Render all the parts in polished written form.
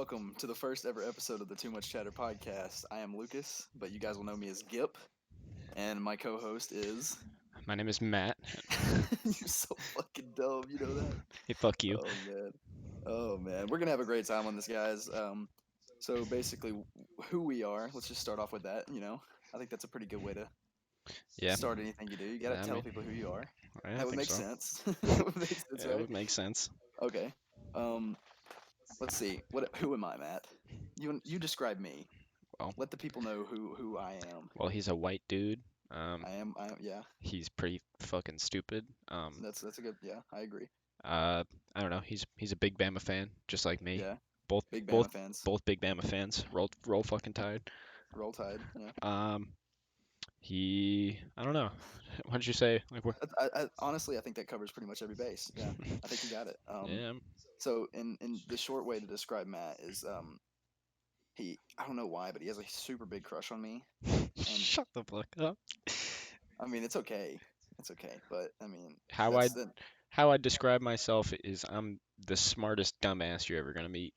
welcome to the first ever episode of the Too Much Chatter podcast. I am Lucas, but you guys will know me as Gip, and my co-host is. My name is Matt. You're so fucking dumb. You know that? Hey, fuck you. Oh man. Oh man. We're gonna have a great time on this, guys. So basically, who we are. Let's just start off with that. I think that's a pretty good way to Yeah, start anything you do. You gotta I tell mean, people who you are. I That would think make so. sense. That would make sense, It right? would make sense. Okay. Um, let's see. Who am I, Matt? You describe me. Well, Let the people know who I am. well, he's a white dude. Um, Yeah. he's pretty fucking stupid. That's a good. Yeah, I agree. I don't know. He's a big Bama fan, just like me. Yeah, Both big both Bama fans. both big Bama fans. Roll fucking Tide. Roll Tide. Yeah. Um, I don't know. What did you say? Like what? Honestly, I think that covers pretty much every base. Yeah, I think you got it. Yeah. So in the short way to describe Matt is he I don't know why, but he has a super big crush on me, and Shut the fuck up. I mean it's okay, but I mean How I that's the. how I describe myself is I'm the smartest dumbass you're ever gonna meet.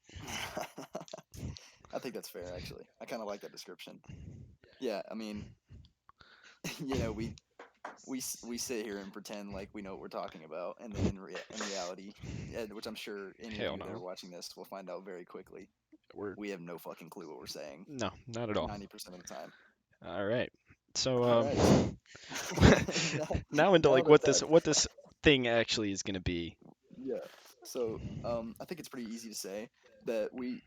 I think that's fair actually. I kind of like that description. Yeah, I mean, we sit here and pretend like we know what we're talking about, and then in reality, which I'm sure any of Hell you that are no. watching this will find out very quickly, We're we have no fucking clue what we're saying No, not at all. 90% of the time. All right. So All right. now, now into now like that what this thing actually is gonna be. yeah. So I think it's pretty easy to say that we're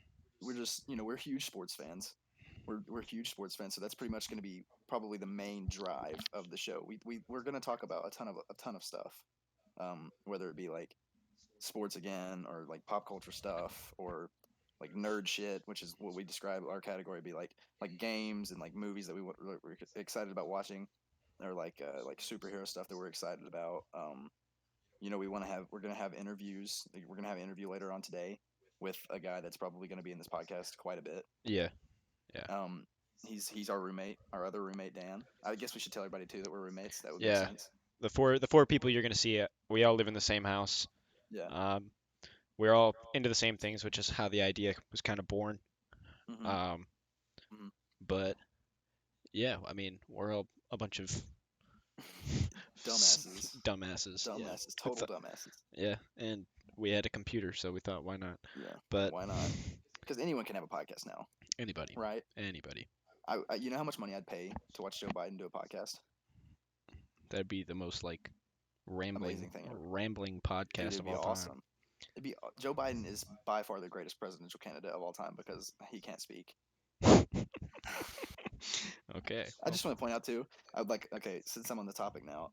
just we're huge sports fans. We're huge sports fans, so that's pretty much going to be probably the main drive of the show. We're going to talk about a ton of stuff, whether it be like sports again, or like pop culture stuff, or like nerd shit, which is what we describe our category to be like games and like movies that we're excited about watching, or like superhero stuff that we're excited about. We're gonna have interviews. Like, we're gonna have an interview later on today with a guy that's probably gonna be in this podcast quite a bit. Yeah, yeah, Um, he's our roommate, our other roommate Dan. I guess we should tell everybody too that we're roommates. That would make yeah. sense. The four people you're gonna see, we all live in the same house. Yeah. Um, we're all into the same things, which is how the idea was kind of born. Mm-hmm. Um, Mm-hmm. but yeah, I mean, we're all a bunch of Dumbasses. dumbasses. Yeah, Dumbasses. we Total dumbasses. yeah, and we had a computer, so we thought, why not? Yeah. But Why not? Because anyone can have a podcast now, anybody, right? anybody, You know how much money I'd pay to watch Joe Biden do a podcast? that'd be the most like Amazing rambling, thing ever. rambling Dude, podcast it'd of be all time. awesome. Joe Biden is by far the greatest presidential candidate of all time because he can't speak. Okay. I just want to point out too. I'd like okay, since I'm on the topic now,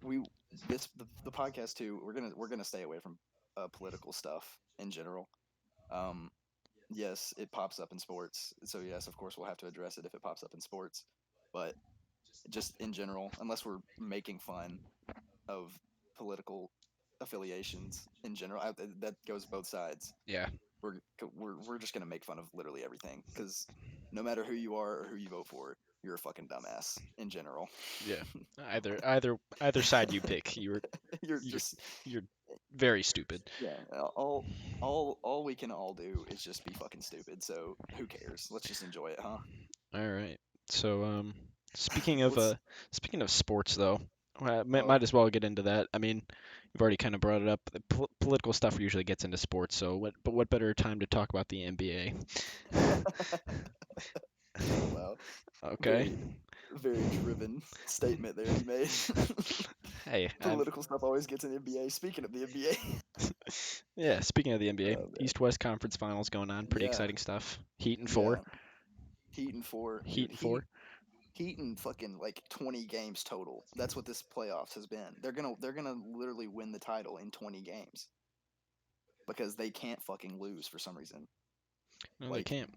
we the podcast too. We're gonna stay away from political stuff in general. Um, yes, it pops up in sports, so yes, of course we'll have to address it if it pops up in sports. But just in general, unless we're making fun of political affiliations in general, that goes both sides. Yeah. We're we're just gonna make fun of literally everything because no matter who you are or who you vote for, you're a fucking dumbass in general. Yeah. Either side you pick, you're you're just you're very stupid. yeah. All we can all do is just be fucking stupid. So who cares? Let's just enjoy it, huh? All right. So speaking of Let's. sports though, Oh, might as well get into that. I mean, you've already kind of brought it up. The political stuff usually gets into sports, so what better time to talk about the NBA? wow. Okay. Very very driven statement there you made. Hey, Political stuff always gets in the NBA. Speaking of the NBA, yeah, speaking of the NBA, oh man, East-West Conference Finals going on. Pretty yeah, exciting stuff. Heat and four. yeah. Heat and four, Heat dude. and four. Heat and fucking like 20 games total. That's what this playoffs has been. They're gonna literally win the title in 20 games because they can't fucking lose for some reason. No, they Like, can't.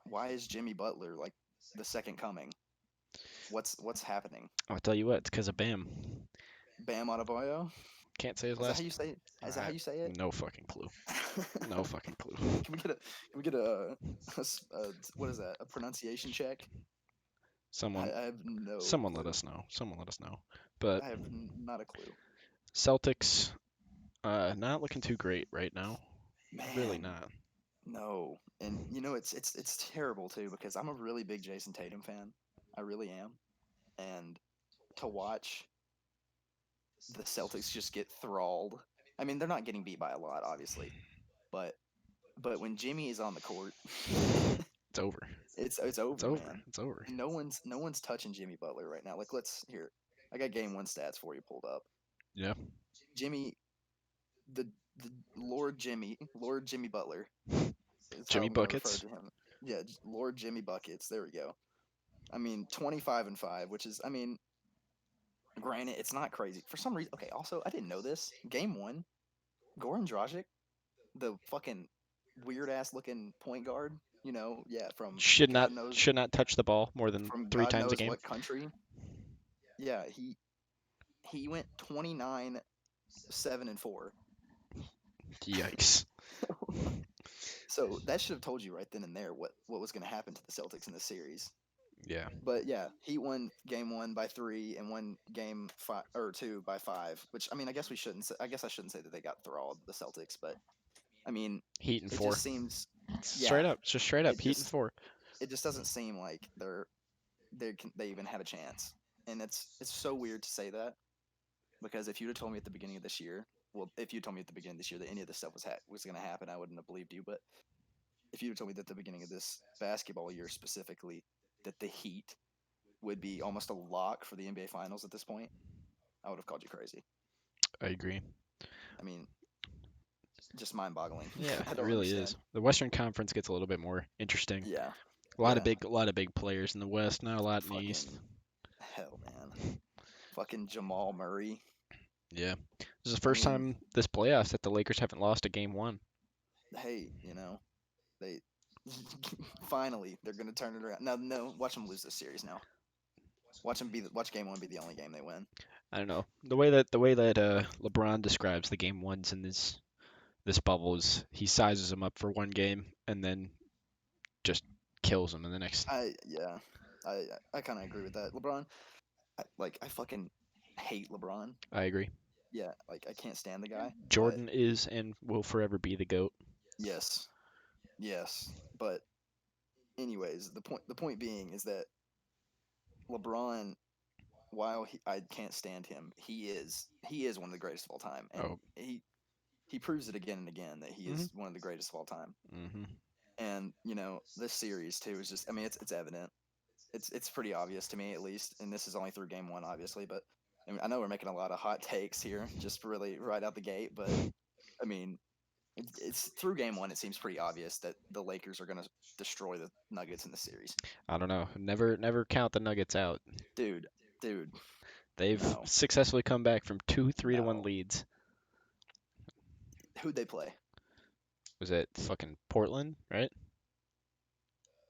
why is Jimmy Butler like the second coming? What's happening? I'll tell you what, it's because of Bam. Bam Adebayo? Can't say his Is that how last. you say it? Is that how I you say it? no fucking clue. No fucking clue. Can we get a what is that? A pronunciation check? I, Someone, I have no someone let clue. us know. Someone let us know. But I have not a clue. Celtics, not looking too great right now. Really Man, not. No, and it's terrible too because I'm a really big Jason Tatum fan. I really am, and to watch the Celtics just get thralled. I mean, they're not getting beat by a lot, obviously, but when Jimmy is on the court, It's over. it's It's over, over. man. It's over. No one's touching Jimmy Butler right now. Like, let's here. I got game one stats for you pulled up. Yeah. Jimmy, the Lord Jimmy Butler is how Jimmy I'm gonna refer buckets. to him. Yeah, Lord Jimmy buckets. There we go. I mean, 25-5, which is, I mean, granted, it's not crazy for some reason. Okay, also, I didn't know this. Game one, Goran Dragic, the fucking weird ass looking point guard, yeah, Should not touch the ball more than from three God times a knows game. what country. Yeah, he went 29-7-4. Yikes. So that should have told you right then and there what was going to happen to the Celtics in this series. Yeah. But yeah, he won game one by 3 and won game 2 by 5. Which, I mean, I guess we shouldn't. I guess I shouldn't say that they got thralled, the Celtics. But I mean, Heat and it 4. just seems, yeah, Straight up. Just straight up. it Heat and just 4. it just doesn't seem like they even have a chance. And it's so weird to say that because if you'd have told me at the beginning of this year, well, if you told me at the beginning of this year that any of this stuff was going to happen, I wouldn't have believed you. But if you told me that at the beginning of this basketball year specifically that the Heat would be almost a lock for the NBA Finals at this point, I would have called you crazy. I agree. I mean, just mind-boggling. Yeah, I it don't really understand. is. The Western Conference gets a little bit more interesting. Yeah, A lot of yeah. big players in the West, not a lot in the East. Fucking hell, man. Fucking Jamal Murray. Yeah. This is the I first mean, time this playoffs that the Lakers haven't lost a game 1. hey, they finally they're gonna turn it around. No, watch them lose this series now. Watch game one be the only game they win. I don't know. The way that LeBron describes the game ones in this bubble is he sizes them up for one game and then just kills them in the next. Yeah, I kind of agree with that. LeBron, I fucking hate LeBron. I agree. Yeah, like I can't stand the guy. But Jordan is and will forever be the GOAT. yes, yes. But anyways, the point being is that LeBron, while I can't stand him, he is one of the greatest of all time, and Oh. he proves it again and again that he is one of the greatest of all time. Mm-hmm. And this series too is just, I mean, it's evident. It's pretty obvious to me, at least, and this is only through game one, obviously. But I mean, I know we're making a lot of hot takes here, just really right out the gate. But I mean, it's through game one. It seems pretty obvious that the Lakers are gonna destroy the Nuggets in the series. I don't know. Never count the Nuggets out. Dude, They've no, successfully come back from 2 3-1 no. leads. Who'd they play? Was it fucking Portland, right?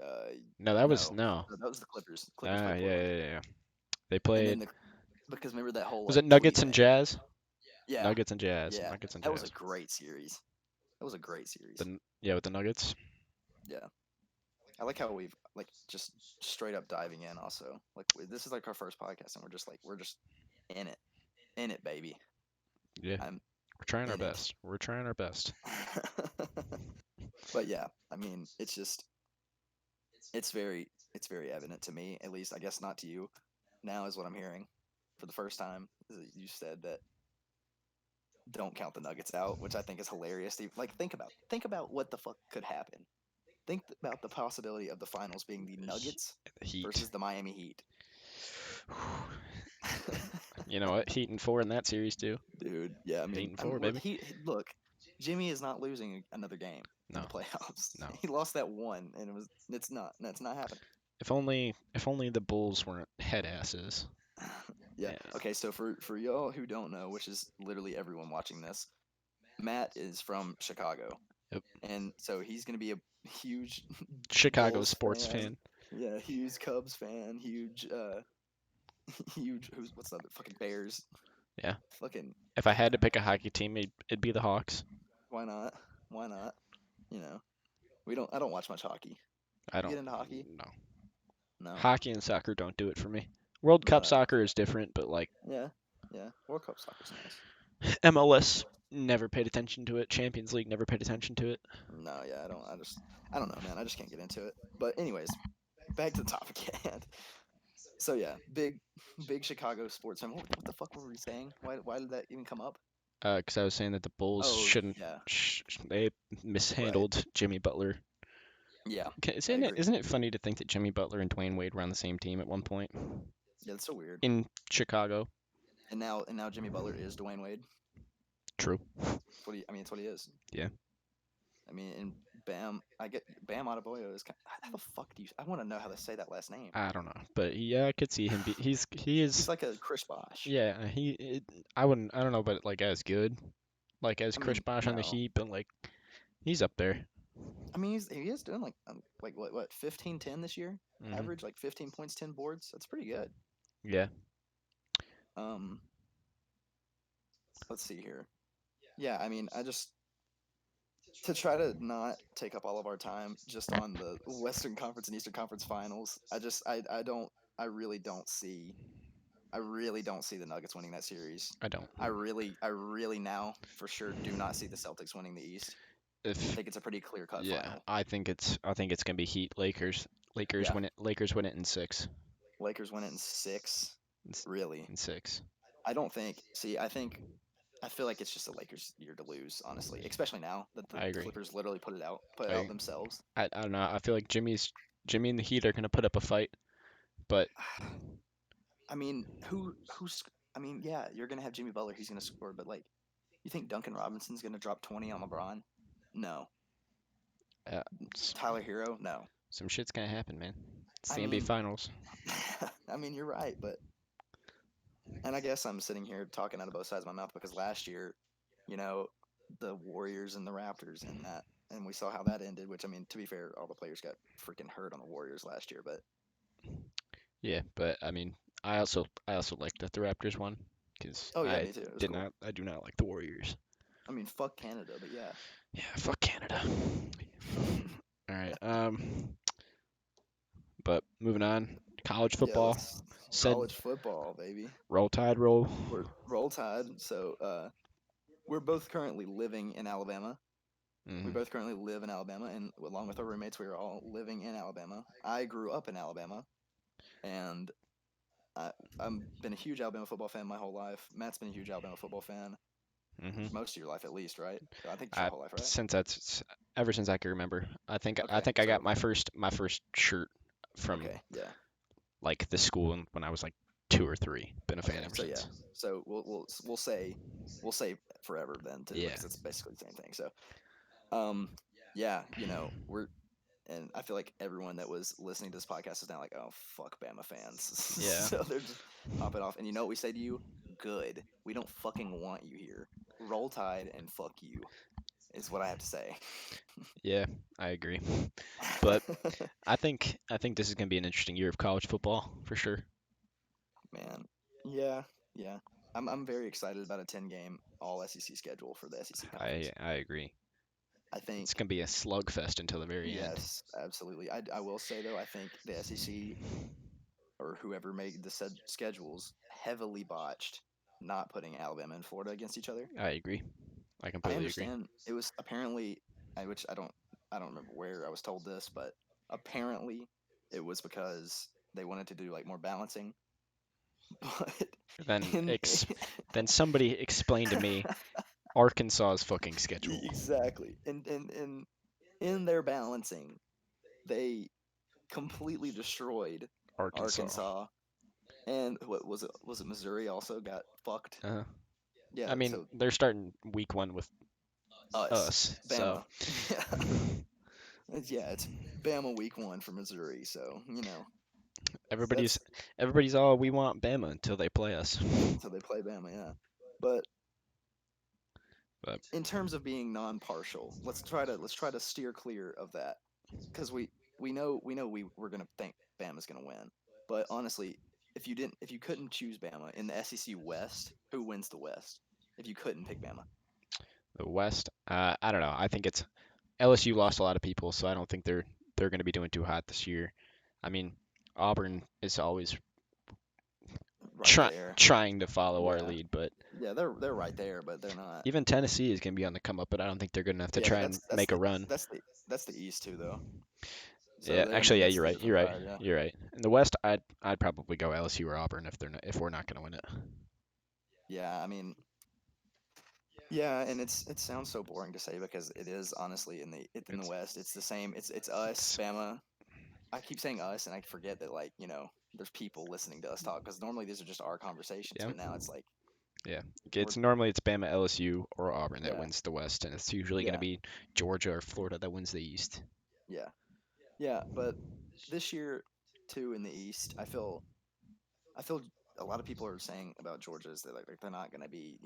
Uh, No, that was no, no. that was the Clippers. Clippers Ah, played yeah, Portland, yeah, yeah. They and played. then because remember that whole Was like it tweet Nuggets and thing? Jazz? Yeah, Nuggets and Jazz. yeah. Nuggets and That was a Jazz. great series. That was a great series. Yeah, with the Nuggets. Yeah. I like how we've like just straight up diving in. Also, like this is like our first podcast, and we're just in it, baby. Yeah, I'm we're trying our in it. best. We're trying our best. But yeah, I mean, it's very evident to me, at least. I guess not to you. Now is what I'm hearing for the first time. Is that you said that don't count the Nuggets out, which I think is hilarious. Like think about what the fuck could happen. Think about the possibility of the finals being the Nuggets The Heat. versus the Miami Heat. You know what? Heat and 4 in that series too. Dude, yeah, I 8 mean, and 4, look, baby. look, Jimmy is not losing another game in No, the playoffs. no. He lost that one, and it's not happening. If only the Bulls weren't head asses. Yeah. Yeah. Okay, so for y'all who don't know, which is literally everyone watching this, Matt is from Chicago. Yep. And so he's gonna be a huge Chicago Bulls sports fan. Yeah, huge Cubs fan, huge what's the other fucking Bears. Yeah. Fucking If I had to pick a hockey team, it'd be the Hawks. why not? Why not? I don't watch much hockey. I You don't. get into hockey? No. No. Hockey and soccer don't do it for me. World Cup No. soccer is different, but like Yeah. World Cup soccer's nice. MLS, never paid attention to it. Champions League, never paid attention to it. No, yeah, I don't. I don't know, man. I just can't get into it. But anyways, back to the topic at hand. So yeah, big Chicago sports fan. What the fuck were we saying? Why did that even come up? Because I was saying that the Bulls Oh shouldn't. yeah, They right. mishandled Jimmy Butler. Yeah, I Isn't it agree. isn't it funny to think that Jimmy Butler and Dwayne Wade were on the same team at one point Yeah, that's so weird. in Chicago? And now Jimmy Butler is Dwayne Wade. True. That's what he. I mean, it's what he is. Yeah. I mean, and I get Bam Adebayo is. How the fuck do you? I want to know how to say that last name. I don't know, but yeah, I could see him be. He He's is. like a Chris Bosh. Yeah. I wouldn't. I don't know, but like as good, like as I Chris mean, Bosh on the no. Heat, but like he's up there. I mean, he is doing like what 15-10 this year, Hmm. average like 15 points, 10 boards. That's pretty good. Yeah. Um, let's see here. Yeah, I mean, I just to try to not take up all of our time just on the Western Conference and Eastern Conference finals. I really don't see the Nuggets winning that series. I don't. I really now for sure do not see the Celtics winning the East. I If think it's a pretty clear cut Yeah, final. I think it's gonna be Heat Lakers. Yeah, Lakers win it in six. Lakers win it in six. Really, In six. I don't think. See, I feel like it's just the Lakers' year to lose, honestly, especially now that the I agree. Clippers literally put it out I themselves. I don't know. I feel like Jimmy and the Heat are gonna put up a fight, but I mean, who's? I mean, yeah, you're gonna have Jimmy Butler. He's gonna score, but like, you think Duncan Robinson's gonna drop 20 on LeBron? No. uh, s- Tyler Hero? No. some shit's gonna happen, man. It's I the NBA mean, Finals. I mean, you're right, but and I guess I'm sitting here talking out of both sides of my mouth because last year, you know, the Warriors and the Raptors and that, and we saw how that ended. Which I mean, to be fair, all the players got freaking hurt on the Warriors last year, but Yeah, but I mean, I also like that the Raptors won because oh yeah, me too. It was cool. I do not like the Warriors. I mean, fuck Canada, but yeah. Yeah, fuck Canada. All right. But moving on, college Yeah, football. let's Said college football, baby. roll tide, roll. We're roll tide. So we're both currently living in Alabama. We Hmm. both currently live in Alabama, and along with our roommates, we are all living in Alabama. I grew up in Alabama, and I, I've been a huge Alabama football fan my whole life. Matt's been a huge Alabama football fan Hmm. most of your life, at least, right? I think it's your whole life, right? Since that's ever since I can remember. I Okay, think I got so my first shirt from okay, yeah, like the school when I was like 2 or 3. Been a fan okay, ever so yeah, since. so we'll say forever then too, Yeah. because it's basically the same thing. So um, yeah, we're and I feel like everyone that was listening to this podcast is now like, oh fuck Bama fans. Yeah. So they're just popping off. And you know what we say to you? Good. We don't fucking want you here. Roll Tide and fuck you is what I have to say. Yeah, I agree. But I think this is gonna be an interesting year of college football for sure. Man. Yeah, yeah. I'm very excited about a 10-game all SEC schedule for the SEC conference. I agree. I It's think gonna be a slugfest until the very end. yes, absolutely. I will say though, I think the SEC or whoever made the said schedules heavily botched not putting Alabama and Florida against each other. I agree. I I completely agree. understand it was apparently, which I don't remember where I was told this, but apparently it was because they wanted to do like more balancing. But Then in then somebody explained to me Arkansas's fucking schedule. exactly, in their balancing, they completely destroyed Arkansas. Arkansas. And what was it? Was it Missouri also got fucked? Uh, Yeah, I mean, so they're starting week 1 with us, us, so Bama. Yeah, it's Bama week 1 for Missouri. So everybody's that's everybody's all we want Bama until they play us. so they play Bama. Yeah, but But in terms of being non-partial, let's try to steer clear of that because we're gonna think Bama's gonna win. But honestly, if you couldn't choose Bama in the SEC West, who wins the West? If you couldn't pick Bama, the West, I don't know. I think it's LSU lost a lot of people, so I don't think they're going to be doing too hot this year. I mean, right Auburn is always there. trying to follow our Yeah, lead, but Yeah, they're right there, but they're not. Even Tennessee is going to be on the come up, but I don't think they're good enough to Yeah, but try and make a run. that's the East too, though. So Yeah, they're, I actually, mean, yeah, that's you're the right. different You're right. side. Yeah. You're right. In the West, I'd probably go LSU or Auburn if we're not going to win it. Yeah, I mean, yeah, and it sounds so boring to say because it is honestly in the It's West. It's the same. It's us, it's Bama. I keep saying us, and I forget that like there's people listening to us talk because normally these are just our conversations, yeah, but now it's like yeah. we're It's Bama, LSU, or Auburn that yeah wins the West, and it's usually going to yeah be Georgia or Florida that wins the East. yeah yeah. But this year too in the East, I feel a lot of people are saying about Georgia is that like they're not going to be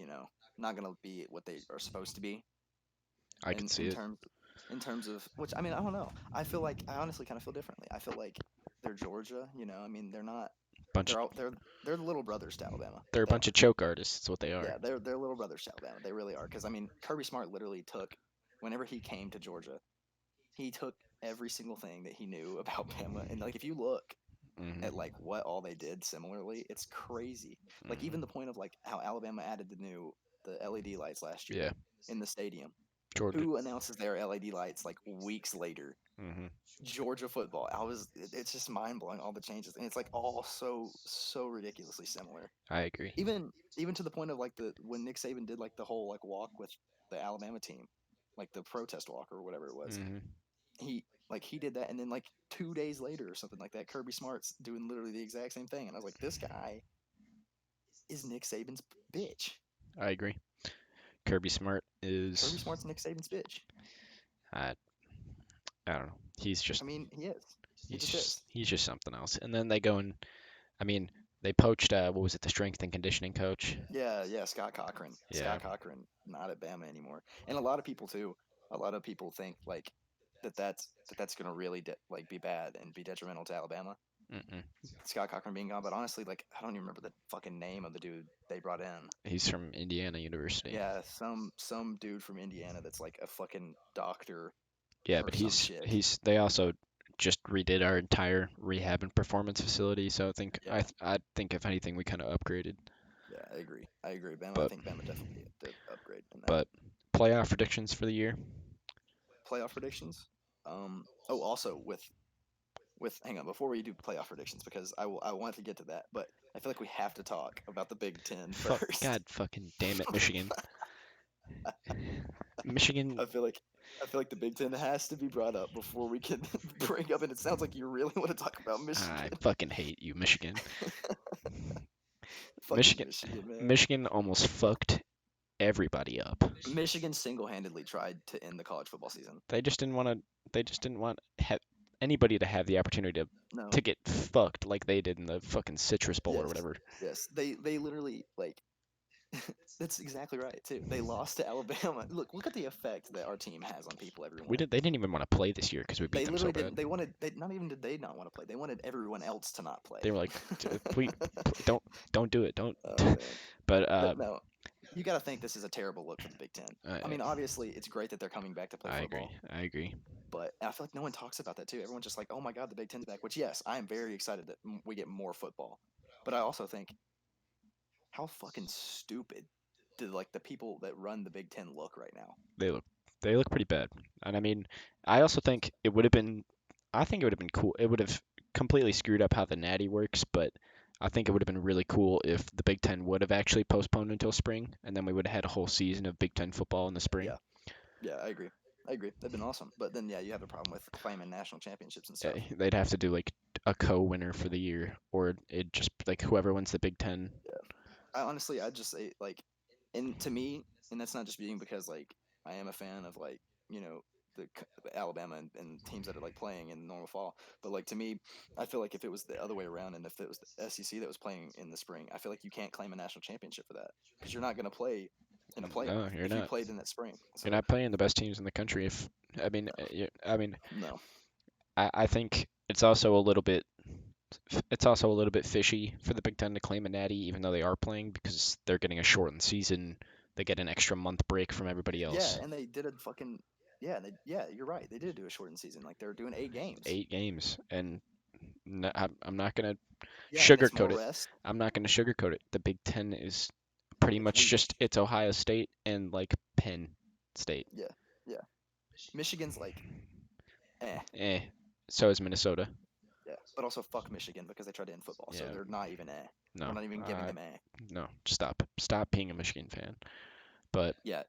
not going to be what they are supposed to be I can in see in it. terms in terms of which I mean I don't know. I feel like I honestly kind of feel differently. I feel like they're Georgia. I mean they're not. Bunch They're all they're the little brothers to Alabama. they're a They bunch are. of choke artists. That's what they are. Yeah, they're little brothers to Alabama. They really are. Because I mean Kirby Smart literally took whenever he came to Georgia, he took every single thing that he knew about Bama and like if you look at Hmm. like what all they did similarly, it's crazy. Like even the Hmm. point of like how Alabama added the LED lights last year Yeah, in the stadium. Georgia. Who announces their LED lights like weeks later? Hmm. Georgia football. It's just mind blowing all the changes, and it's like all so ridiculously similar. I agree. Even to the point of like the when Nick Saban did like the whole like walk with the Alabama team, like the protest walk or whatever it was. Hmm. He did that, and then like 2 days later or something like that, Kirby Smart's doing literally the exact same thing, and I was like, this guy is Nick Saban's bitch. I agree. Kirby Smart Kirby is Smart's Nick Saban's bitch. I I don't know. I mean, he is. He just is. He's just something else. And then they go and I mean they poached what was it, the strength and conditioning coach? Yeah, yeah, Scott Cochran. Yeah. Scott Cochran, not at Bama anymore. And a lot of people too. A lot of people think like that's gonna really like be bad and be detrimental to Alabama. Mm-mm. Scott Cochran being gone, but honestly, like I don't even remember the fucking name of the dude they brought in. He's from Indiana University. Yeah, some dude from Indiana that's like a fucking doctor Yeah, or but some shit. he's they also just redid our entire rehab and performance facility, so Yeah, I think if anything we kind of upgraded. yeah, I agree. I agree. Bama. I But think Bama definitely did upgrade in that. but playoff predictions for the year. Playoff predictions. Oh, also with hang on before we do playoff predictions because I want to get to that, but I feel like we have to talk about the Big Ten Fuck, first. God fucking damn it, Michigan. Michigan, I feel like I feel like the Big Ten has to be brought up before we can bring up, and it sounds like you really want to talk about I Michigan. fucking hate you, Michigan. Fucking Michigan, Michigan, man. Michigan almost fucked everybody up. Michigan single-handedly tried to end the college football season. They just didn't want to. They just didn't want anybody to have the opportunity No. to get fucked like they did in the fucking Citrus Bowl or Yes. whatever. Yes. They literally like that's exactly right too. They lost to Alabama. Look at the effect that our team has on people. Everyone. They didn't even want to play this year because we beat They them so literally bad. didn't. They wanted. They not even did they not want to play. They wanted everyone else to not play. They were like, please, don't do it, don't. Oh man. But But no, you got to think this is a terrible look for the Big Ten. I, I mean, obviously, it's great that they're coming back to play I agree. football, I agree. but I feel like no one talks about that too. Everyone's just like, "Oh my God, the Big Ten's back." Which, yes, I am very excited that we get more football. But I also think, how fucking stupid do like the people that run the Big Ten look right now? They look they look pretty bad. And I mean, I also think it would have been. I think it would have been cool. It would have completely screwed up how the Natty works, but I think it would have been really cool if the Big Ten would have actually postponed until spring, and then we would have had a whole season of Big Ten football in the spring. Yeah, yeah, I agree. I agree. That'd been awesome. But then, yeah, you have a problem with claiming national championships and stuff. They'd have to do like a co-winner for the year, or it just like whoever wins the Big Ten. Yeah. I'd just say like, and to me, and that's not just being because like I am a fan of like the Alabama and teams that are like playing in normal fall, but like to me, I feel like if it was the other way around and if it was the SEC that was playing in the spring, I feel like you can't claim a national championship for that because you're not going to play in a playoff No, you're if you not. played in that spring. You're So not playing the best teams in the country. If I mean, I mean, no, I think it's also a little bit fishy for the Big Ten to claim a natty, even though they are playing because they're getting a shortened season. They get an extra month break from everybody yeah, else. and they did a fucking yeah, you're right. They did do a shortened season. Like they were doing 8 games. 8 games, and I'm not gonna Yeah, and it's more sugarcoat it. rest. I'm not gonna sugarcoat it. The Big Ten is pretty If much we, just it's Ohio State and like Penn State. yeah, yeah. Michigan's like, eh, Eh. So is Minnesota. yeah. But also fuck Michigan because they tried to end football, so Yeah. they're not even eh. We're No. not even giving them eh. No. Stop. Stop being a Michigan fan. But Yeah,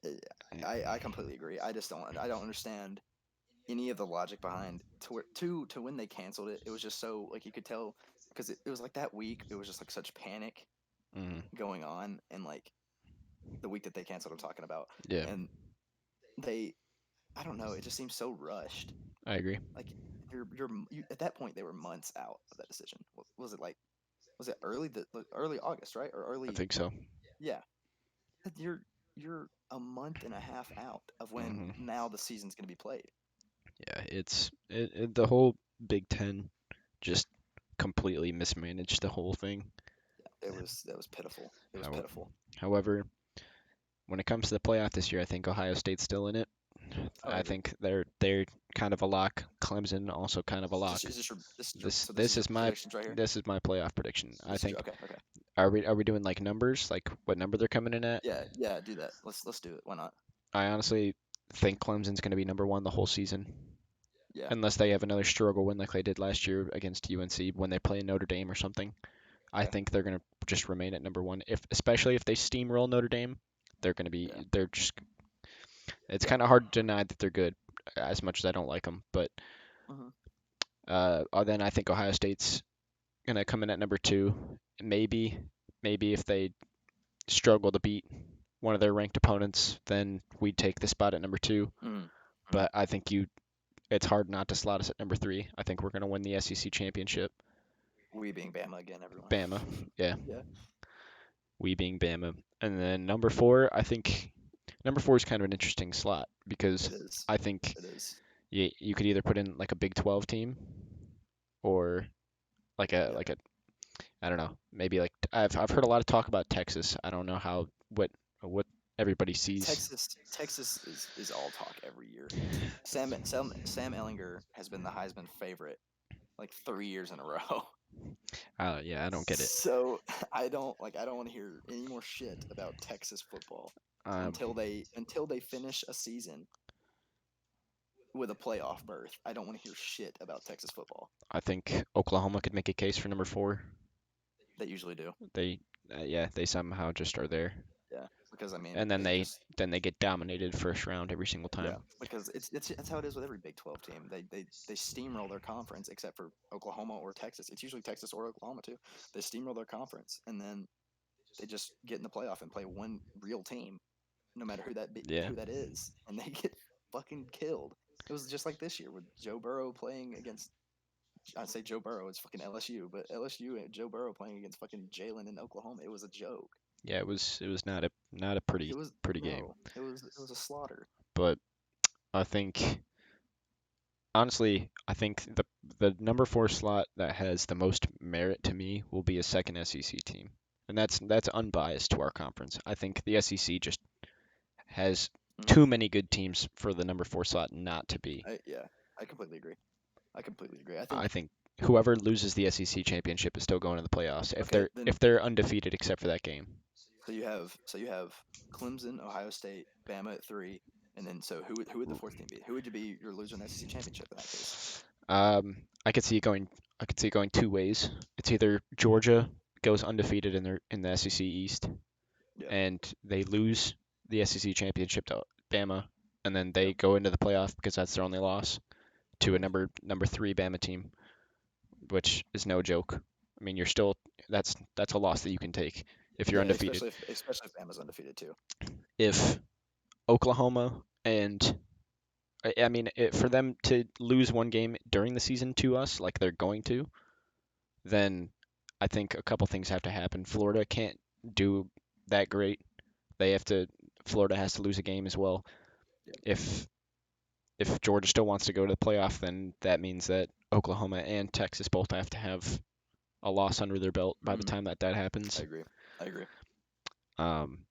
eh, I completely agree. I don't understand any of the logic behind to when they canceled it. It was just so like you could tell because it was like that week. It was just like such panic mm, going on, and like the week that they canceled, I'm talking about, yeah, and they, I don't know, it just seems so rushed. I agree. Like at that point they were months out of that decision. Was it like was it early August, right? Or I early, think so. yeah. You're a month and a half out of when hmm now the season's going to be played. Yeah, the whole Big Ten just completely mismanaged the whole thing. That was pitiful. It was How, pitiful. however, when it comes to the playoff this year, I think Ohio State's still in it. Oh, I I agree. think they're kind of a lock. Clemson also kind of a Is this, lock. is this your This so this is this your is my predictions right here? this is my playoff prediction. I This is think okay, okay. are we doing like numbers, like what number they're coming in at? Yeah, yeah, do that. Let's do it. Why not? I honestly think Clemson's going to be number one the whole season, Yeah. unless they have another struggle win like they did last year against UNC when they play Notre Dame or something. I Okay. think they're going to just remain at number one. If especially if they steamroll Notre Dame, they're going to be Yeah. they're just it's Yeah. kind of hard to deny that they're good as much as I don't like them, but Hmm. then I think Ohio State's going to come in at number two. Maybe if they struggle to beat one of their ranked opponents, then we'd take the spot at number two. Hmm. Hmm. But I think it's hard not to slot us at number three. I think we're going to win the SEC championship. We being Bama again, everyone. Bama, yeah, Yeah. we being Bama. And then number four, I think number four is kind of an interesting slot because It is. I think It is. you could either put in like a Big 12 team or like a Yeah. like a I don't know, maybe like I've heard a lot of talk about Texas. I don't know how what everybody sees. Texas is all talk every year. Sam Ellinger has been the Heisman favorite like 3 years in a row. Yeah, I don't get it. So I don't want to hear any more shit about Texas football Um, until they finish a season with a playoff berth. I don't want to hear shit about Texas football. I think Oklahoma could make a case for number four. They usually do. They yeah, they somehow just are there. Yeah, because I mean And then they just they get dominated first round every single yeah, time. because it's how it is with every Big 12 team. They steamroll their conference except for Oklahoma or Texas. It's usually Texas or Oklahoma too. They steamroll their conference and then they just get in the playoff and play one real team, no matter Yeah. who that is, and they get fucking killed. It was just like this year with Joe Burrow playing against. I'd say Joe Burrow. It's fucking LSU, but LSU and Joe Burrow playing against fucking Jalen in Oklahoma. It was a joke. Yeah, it was not a It was pretty game. no. It was a slaughter. But I think honestly, I think the number four slot that has the most merit to me will be a second SEC team. And that's unbiased to our conference. I think the SEC just has Hmm. too many good teams for the number four slot not to be. Yeah, I completely agree. I completely agree. I I think think whoever loses the SEC championship is still going to the playoffs okay. if Then they're undefeated except for that game. so you have Clemson, Ohio State, Bama at three, and then so who would the fourth team be? Who would you be your loser in the SEC championship in that case? Um, I could see it going. I could see it going two ways. It's either Georgia goes undefeated in the SEC East, Yeah. and they lose the SEC championship to Bama, and then Yep. they go into the playoff because that's their only loss to a Hmm. number three Bama team, which is no joke. I mean, you're still that's a loss that you can take if you're Yeah, undefeated. especially if Bama's undefeated too. If Oklahoma and I mean, for them to lose one game during the season to us, like they're going to, then I think a couple things have to happen. Florida can't do that great. They have to. Florida has to lose a game as well. Yeah. If Georgia still wants to go to the playoff, then that means that Oklahoma and Texas both have to have a loss under their belt by the Hmm. time that I happens. agree. I agree. Um,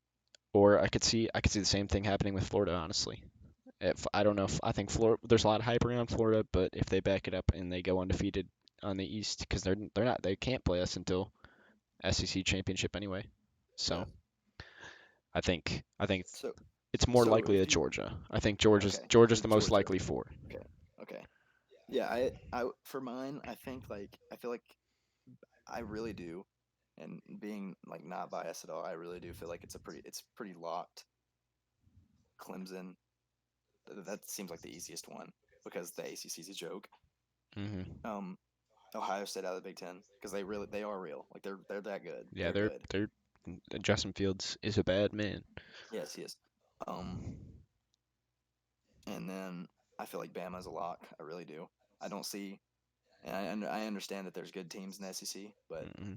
or I could see the same thing happening with Florida, honestly. If I don't know if I think Florida, there's a lot of hype around Florida, but if they back it up and they go undefeated on the East, because they can't play us until SEC championship anyway. Yeah. So I think So it's more so likely if that you Georgia. I think Georgia's okay, the most Georgia. likely four. Okay. Yeah, I for mine, I think like I feel like I really do, and being like not biased at all, I really do feel like it's pretty locked. Clemson, that seems like the easiest one because the ACC's a joke. Hmm. Um, Ohio State out of the Big Ten because they are real. Like they're that good. Yeah, They're good. they're Justin Fields is a bad man. Yes, he is. Um, and then I feel like Bama's a lock. I really do. I don't see, and I understand that there's good teams in the SEC, but Hmm.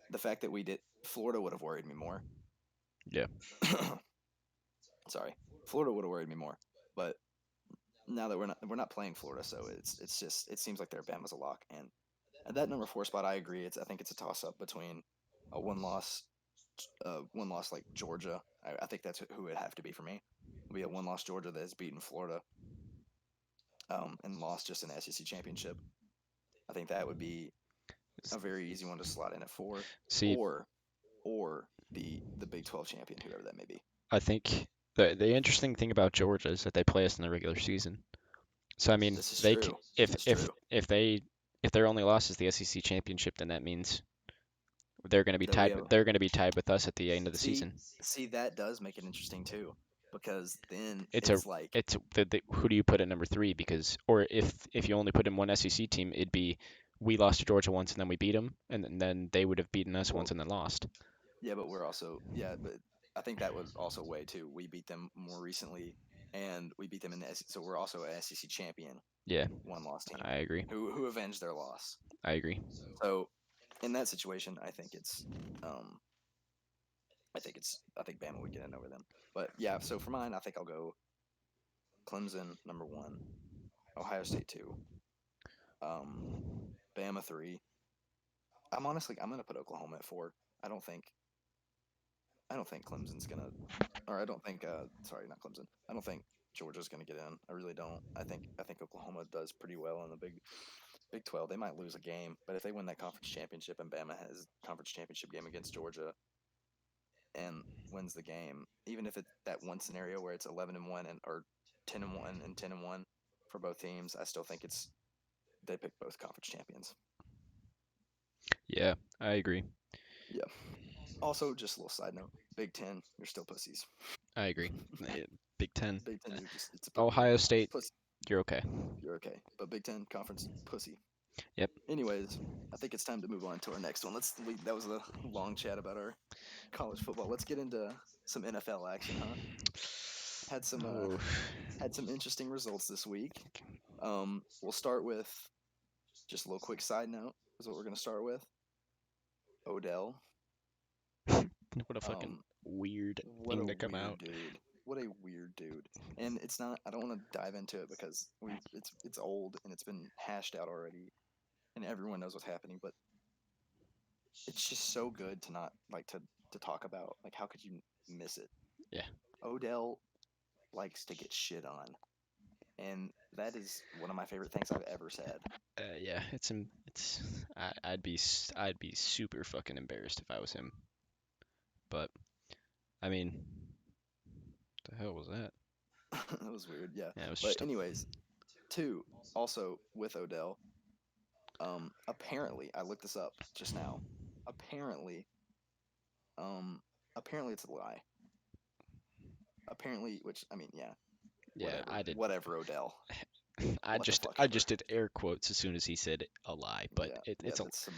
the fact that we did Florida would have worried me more. Yeah, Sorry, Florida would have worried me more. But now that we're not playing Florida, so it's just it seems like their Bama's a lock. And at that number four spot, I agree. I think it's a toss up between a one loss like Georgia. I think that's who it'd have to be for me. It'd be a one loss Georgia that has beaten Florida, and lost just in the SEC championship. I think that would be S- a very easy one to slot in at four, see, or the Big 12 champion, whoever that may be. I think the interesting thing about Georgia is that they play us in the regular season. So I mean, This is they c- true. This is true. if their only loss is the SEC championship, then that means they're going to be That we tied. have They're going to be tied with us at the end of the see season. see that does make it interesting too, because then It's a it's like it's who do you put at number three? Because or if you only put in one SEC team, it'd be we lost to Georgia once and then we beat them, and then they would have beaten us once well, and then lost. yeah, but we're also yeah, but I think that was also way too. We beat them more recently, and we beat them in the SEC, so we're also a SEC champion, Yeah, one loss team, I agree. who avenged their loss. I agree. So in that situation, um, I think Bama would get in over them. But yeah, so for mine, I think I'll go Clemson number one, Ohio State two, um, Bama three. I'm gonna put Oklahoma at four. I don't think I don't think Clemson's gonna, or I don't think sorry, not Clemson. I don't think Georgia's gonna get in. I really don't. I think Oklahoma does pretty well in the Big 12. They might lose a game, but if they win that conference championship and Bama has conference championship game against Georgia and wins the game, even if it's that one scenario where it's 11-1 and or 10-1 and 10-1 for both teams, I still think it's they pick both conference champions. Yeah, I agree. Yeah. Also, just a little side note: Big Ten, you're still pussies. I agree. Big Ten, Big Ten, it's Ohio State, pussy. you're okay. You're okay, but Big Ten conference pussy. Yep. Anyways, I think it's time to move on to our next one. That was a long chat about our college football. Let's get into some NFL action, huh? Had some uh, Oh, had some interesting results this week. We'll start with just a little quick side note. Is what we're gonna start with. Odell. what a fucking Um, weird what a thing to come weird out. dude. What a weird dude. And it's not. I don't want to dive into it because it's old and it's been hashed out already, and everyone knows what's happening. But it's just so good to not like to talk about. Like, how could you miss it? Yeah. Odell likes to get shit on, and that is one of my favorite things I've ever said. Yeah, it's I'd be super fucking embarrassed if I was him. But I mean, the hell was that? That was weird, yeah. Yeah, it was But just a anyways, two also with Odell. Apparently, I looked this up just now. Apparently, um, apparently it's a lie. Apparently, which I mean, yeah, yeah. whatever, Odell, what the fuck I ever. just did air quotes as soon as he said a lie, but Yeah, yeah, it's a that's some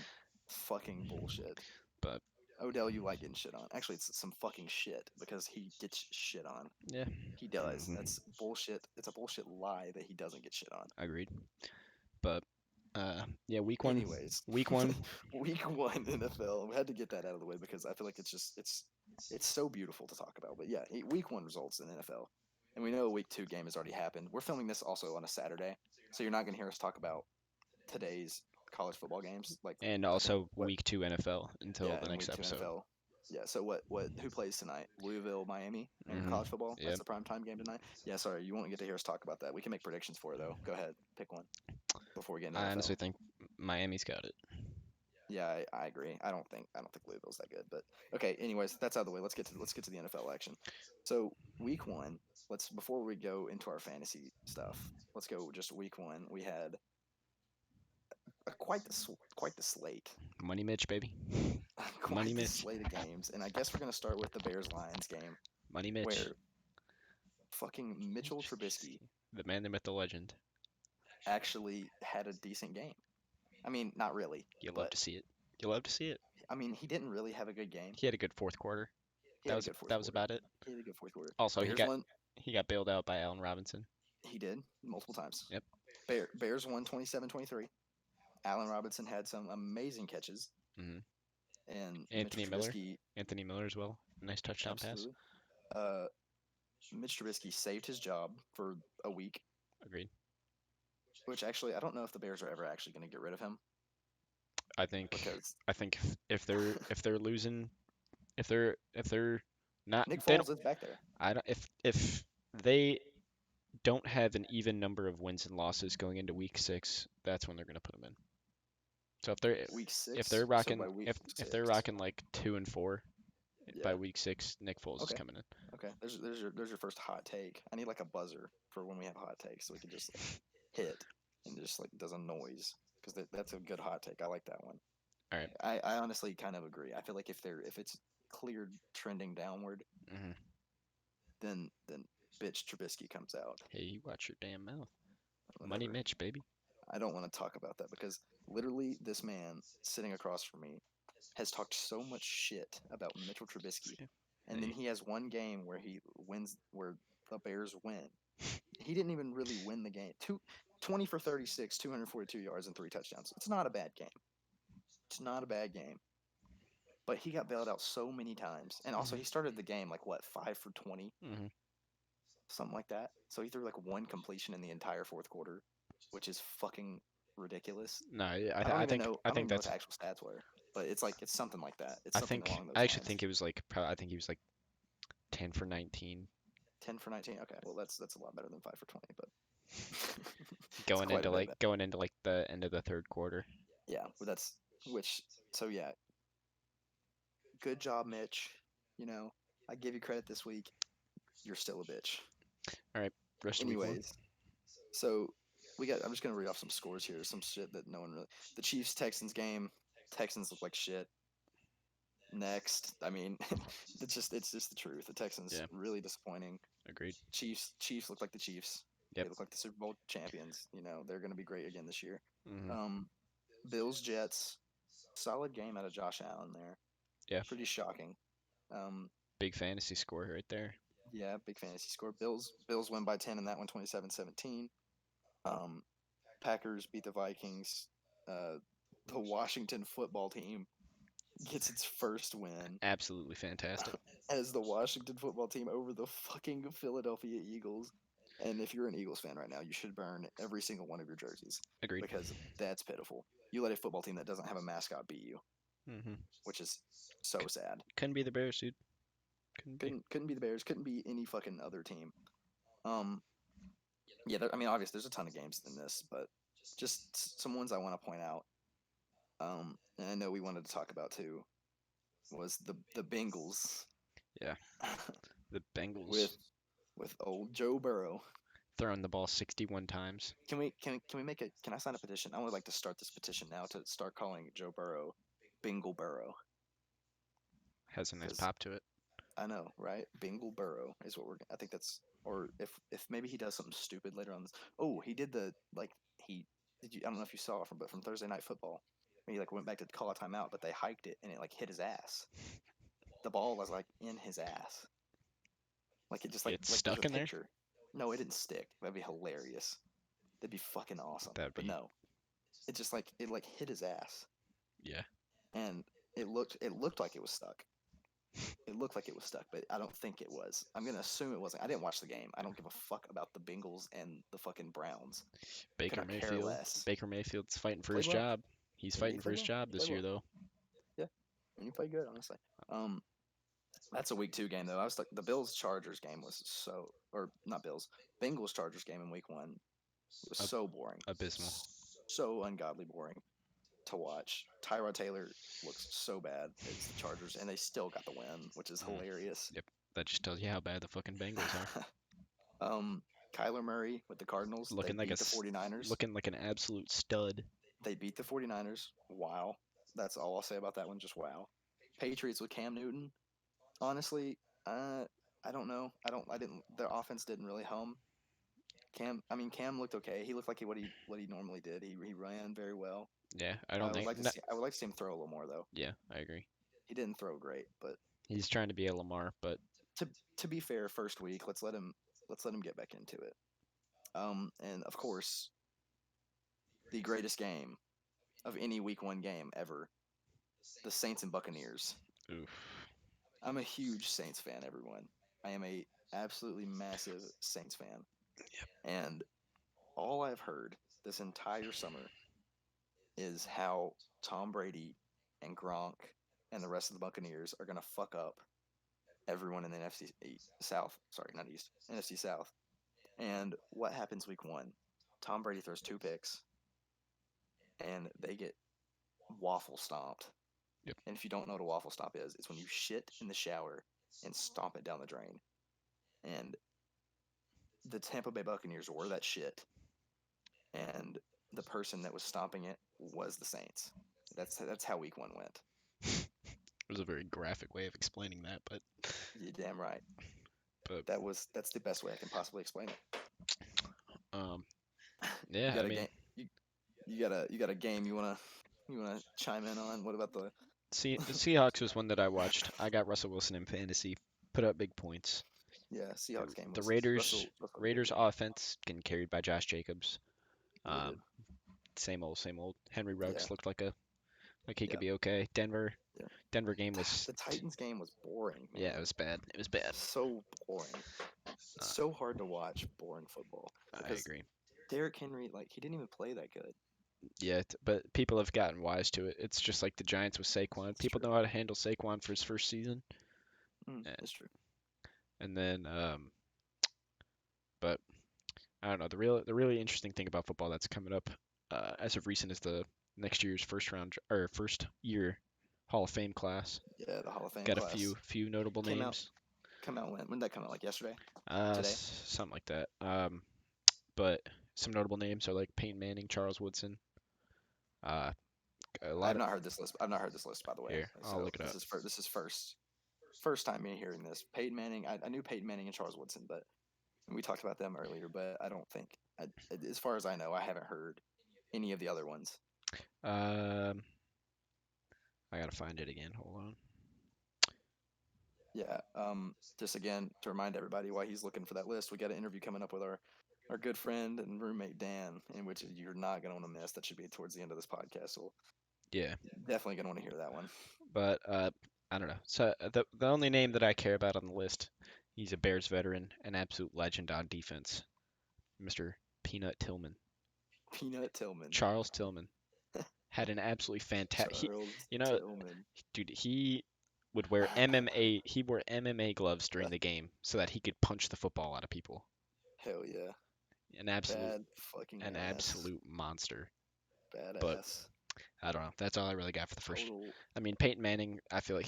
fucking bullshit. but Odell, you like getting shit on. Actually, it's some fucking shit because he gets shit on. yeah. He does. Mhm. That's bullshit. It's a bullshit lie that he doesn't get shit on. Agreed. But yeah, Anyways, week one, week one NFL. We had to get that out of the way because I feel like it's so beautiful to talk about. But yeah, week one results in NFL, and we know a week two game has already happened. We're filming this also on a Saturday, so you're not gonna hear us talk about today's college football games. Like, and I think also what week two NFL until yeah, the and next week two episode. NFL. Yeah, so who plays tonight? Louisville, Miami, and Hmm. college football. That's Yep. the prime time game tonight. Yeah, sorry, you won't get to hear us talk about that. We can make predictions for it though. Go ahead, pick one before we get into I NFL. honestly think Miami's got it. Yeah, I agree. I don't think Louisville's that good. But okay. Anyways, that's out of the way. Let's get to the NFL action. So week one. Let's before we go into our fantasy stuff. Let's go just week one. We had quite the slate, Money Mitch, baby. Money quite the Mitch. slate of games. And I guess we're gonna start with the Bears Lions game Money Mitch. where fucking Mitchell Trubisky The man, the myth, the legend. actually had a decent game. I mean, not really, You love but to see it. You love to see it. I mean, he didn't really have a good game. He had a good fourth quarter. He That had a was good fourth that was quarter. about it. He had a good fourth quarter. Also, Bears won. he got bailed out by Allen Robinson. He did multiple times. Yep. Bears won 27-23. Allen Robinson had some amazing catches, hmm and Anthony Mitchell Miller. Trubisky Anthony Miller as well. Nice touchdown pass. absolutely. Uh, Mitch Trubisky saved his job for a week, Agreed. which actually I don't know if the Bears are ever actually going to get rid of him I think because I think if they're losing if they're not Nick they Foles don't is back there. I don't if they don't have an even number of wins and losses going into week 6, that's when they're gonna put them in. So Week if 6, they're so rocking by week if they're 6, rocking like 2-4 by yeah. week 6, Nick Foles is Okay, coming in. okay. There's your first hot take. I need like a buzzer for when we have hot takes, so we can just like hit and just like does a noise because that's a good hot take. I like that one. All right. I honestly kind of agree. I feel like if it's cleared trending downward, hmm then bitch Trubisky comes out. Hey, you watch your damn mouth. Money Whatever. Mitch, baby. I don't want to talk about that because literally this man sitting across from me has talked so much shit about Mitchell Trubisky, and then Hey, he has one game where he wins, where the Bears win. He didn't even really win the game. 20 for 36, 242 yards and 3 touchdowns. It's not a bad game. It's not a bad game. But he got bailed out so many times. And also, Mhm. he started the game like what, 5 for 20? Mhm. Something like that. So he threw like one completion in the entire fourth quarter, which is fucking ridiculous. No, I don't I even think know. I I don't think even know what that's the actual stats were, but it's something like that. It's I something think along I those actually lines. think it was like I think he was like 10 for 19 10 for 19. Okay, well that's a lot better than 5 for 20, but it's going quite a into bit like better. going into like the end of the third quarter. Yeah, but that's which. So yeah, good job, Mitch. You know, I give you credit this week. You're still a bitch. All right, rest of week 1. Anyways, so we got. I'm just gonna read off some scores here. Some shit that no one really. The Chiefs Texans game. Texans look like shit. Next, I mean, it's just the truth. The Texans Yeah, really disappointing. agreed. Chiefs look like the Chiefs. They Yep. look like the Super Bowl champions. You know, they're gonna be great again this year. Mhm. Um, Bills Jets. Solid game out of Josh Allen there. Yeah, Pretty shocking. Um, big fantasy score right there. yeah, big fantasy score. Bills win by 10 in that one, 27-17. Um, Packers beat the Vikings. Uh, the Washington football team gets its first win Absolutely fantastic. as the Washington football team over the fucking Philadelphia Eagles. And if you're an Eagles fan right now, you should burn every single one of your jerseys Agreed. because that's pitiful. You let a football team that doesn't have a mascot beat you, Mhm. which is so sad. Couldn't be the Bears, dude. Couldn't be. Couldn't be the Bears. Couldn't be any fucking other team. Um, yeah, I mean, obviously, there's a ton of games in this, but just some ones I want to point out. And I know we wanted to talk about too was the Bengals Yeah. The Bengals with old Joe Burrow. throwing the ball 61 times. Can we make a can I sign a petition? I would like to start this petition now to start calling Joe Burrow Bingle Burrow Has a nice because pop to it. I know, right? Bingle Burrow is what we're. I think that's or if maybe he does something stupid later on this. Oh, he did the like he did you. I don't know if you saw it from Thursday Night Football. He like went back to call a timeout, but they hiked it and it like hit his ass. The ball was like in his ass. Like it just It's like there's stuck a in there. picture. No, it didn't stick. That'd be hilarious. That'd be fucking awesome. That'd But be no, it just like it like hit his ass, yeah. and it looked like it was stuck. It looked like it was stuck, but I don't think it was. I'm gonna assume it wasn't. I didn't watch the game. I don't give a fuck about the Bengals and the fucking Browns. Could Baker not care Mayfield. less. Baker Mayfield's fighting for Played his well. job. He's He fighting for played his well. job He this played year, well. though. Yeah, and he played good, honestly. Um, that's a week 2 game though. I was like the Bills Chargers game was so or not Bills Bengals Chargers game in week 1. It was Ab- so boring, Abysmal. so ungodly boring. to watch. Tyrod Taylor looks so bad against the Chargers, and they still got the win, which is Mm, hilarious. yep. That just tells you how bad the fucking Bengals are. um, Kyler Murray with the Cardinals, they Looking like beat the 49ers. looking like an absolute stud. They beat the 49ers. Wow. That's all I'll say about that one. Just wow. Patriots with Cam Newton. Honestly, I don't know. I didn't. Their offense didn't really hum. Cam looked okay. He looked like what he normally did. He ran very well. Yeah, I I don't would think. like to No, see. I would like to see him throw a little more though. yeah, I agree. He didn't throw great, but He's trying to be a Lamar, but to to be fair, first week, let's let him get back into it. And of course, the greatest game of any week one game ever, the Saints and Buccaneers. oof. I'm a huge Saints fan, everyone. I am a absolutely massive Saints fan. And all I've heard this entire summer is how Tom Brady and Gronk and the rest of the Buccaneers are going to fuck up everyone in the NFC South. Sorry, not East. NFC South. And what happens week one? Tom Brady throws 2 picks and they get waffle stomped. Yep. And if you don't know what a waffle stomp is, it's when you shit in the shower and stomp it down the drain. And the Tampa Bay Buccaneers were that shit. And the person that was stomping it was the Saints. That's how week one went. It was a very graphic way of explaining that, but You're damn right. but That's the best way I can possibly explain it. um You yeah, got I a mean, game. You got a game you wanna chime in on? What about the see, the Seahawks was one that I watched. I got Russell Wilson in fantasy, put up big points. Seahawks game The was Russell did Raiders good. offense getting carried by Josh Jacobs. Really good. Um, same old. Henry Yeah, Ruggs looked like he yeah, could be okay. yeah. Denver game was The Titans game was boring, yeah, it man. was bad. It was bad. So boring. It's Uh, so hard to watch boring football I because agree. Derrick Henry, like, he didn't even play that good. Yeah, but people have gotten wise to it. It's just like the Giants with Saquon. It's People true. know how to handle Saquon for his first season, eh, It's true. and then but I don't know. The really interesting thing about football that's coming up as of recent is the next year's first year Hall of Fame class. Yeah, the Hall of Fame Got a class few notable came out. names. Come out when? When did that come out? Like yesterday? Today? Something like that. But some notable names are like Peyton Manning, Charles Woodson. Uh, a I lot have of not heard this list. I've not heard this list, by the way. here. I'll So look it up. this is first time me hearing this. Peyton Manning. I knew Peyton Manning and Charles Woodson, but we talked about them earlier. But I don't think, as far as I know, I haven't heard any of the other ones. Um, I gotta find it again. Hold on. Yeah. Just again to remind everybody why he's looking for that list, we got an interview coming up with our good friend and roommate Dan, in which you're not gonna want to miss. That should be towards the end of this podcast. So Yeah, definitely gonna want to hear that one. but I don't know. So the only name that I care about on the list, he's a Bears veteran, an absolute legend on defense, Mr. Peanut Tillman. Peanut Tillman. Charles Tillman had an absolutely fantastic. Charles You know, Tillman. dude, he would wear MMA. He wore MMA gloves during the game so that he could punch the football out of people. Hell yeah. An absolute, Bad fucking an ass. absolute monster. But Badass. I don't know. That's all I really got for the first. Total. I mean, Peyton Manning. I feel like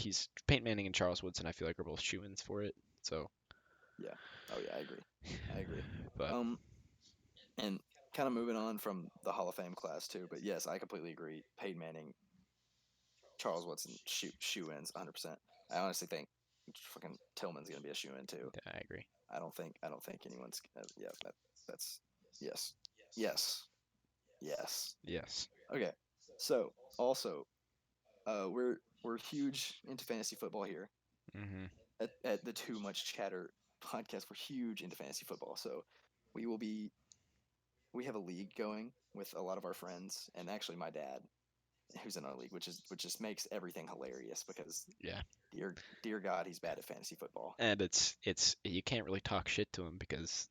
Peyton Manning and Charles Woodson. I feel like are both shoe-ins for it. So, Yeah. Oh yeah, I agree. I agree. but And kind of moving on from the Hall of Fame class too, but yes, I completely agree. Peyton Manning, Charles Woodson, shoe ins, 100%. I honestly think fucking Tillman's gonna be a shoe in too. yeah, I agree. I don't think anyone's. Yeah, that's yes, yes, yes. Yes. Okay, so also, we're huge into fantasy football here Mhm. at the Too Much Chatter podcast. We're huge into fantasy football, so we will be. We have a league going with a lot of our friends, and actually my dad, who's in our league, which just makes everything hilarious because Yeah. dear God, he's bad at fantasy football. And it's you can't really talk shit to him because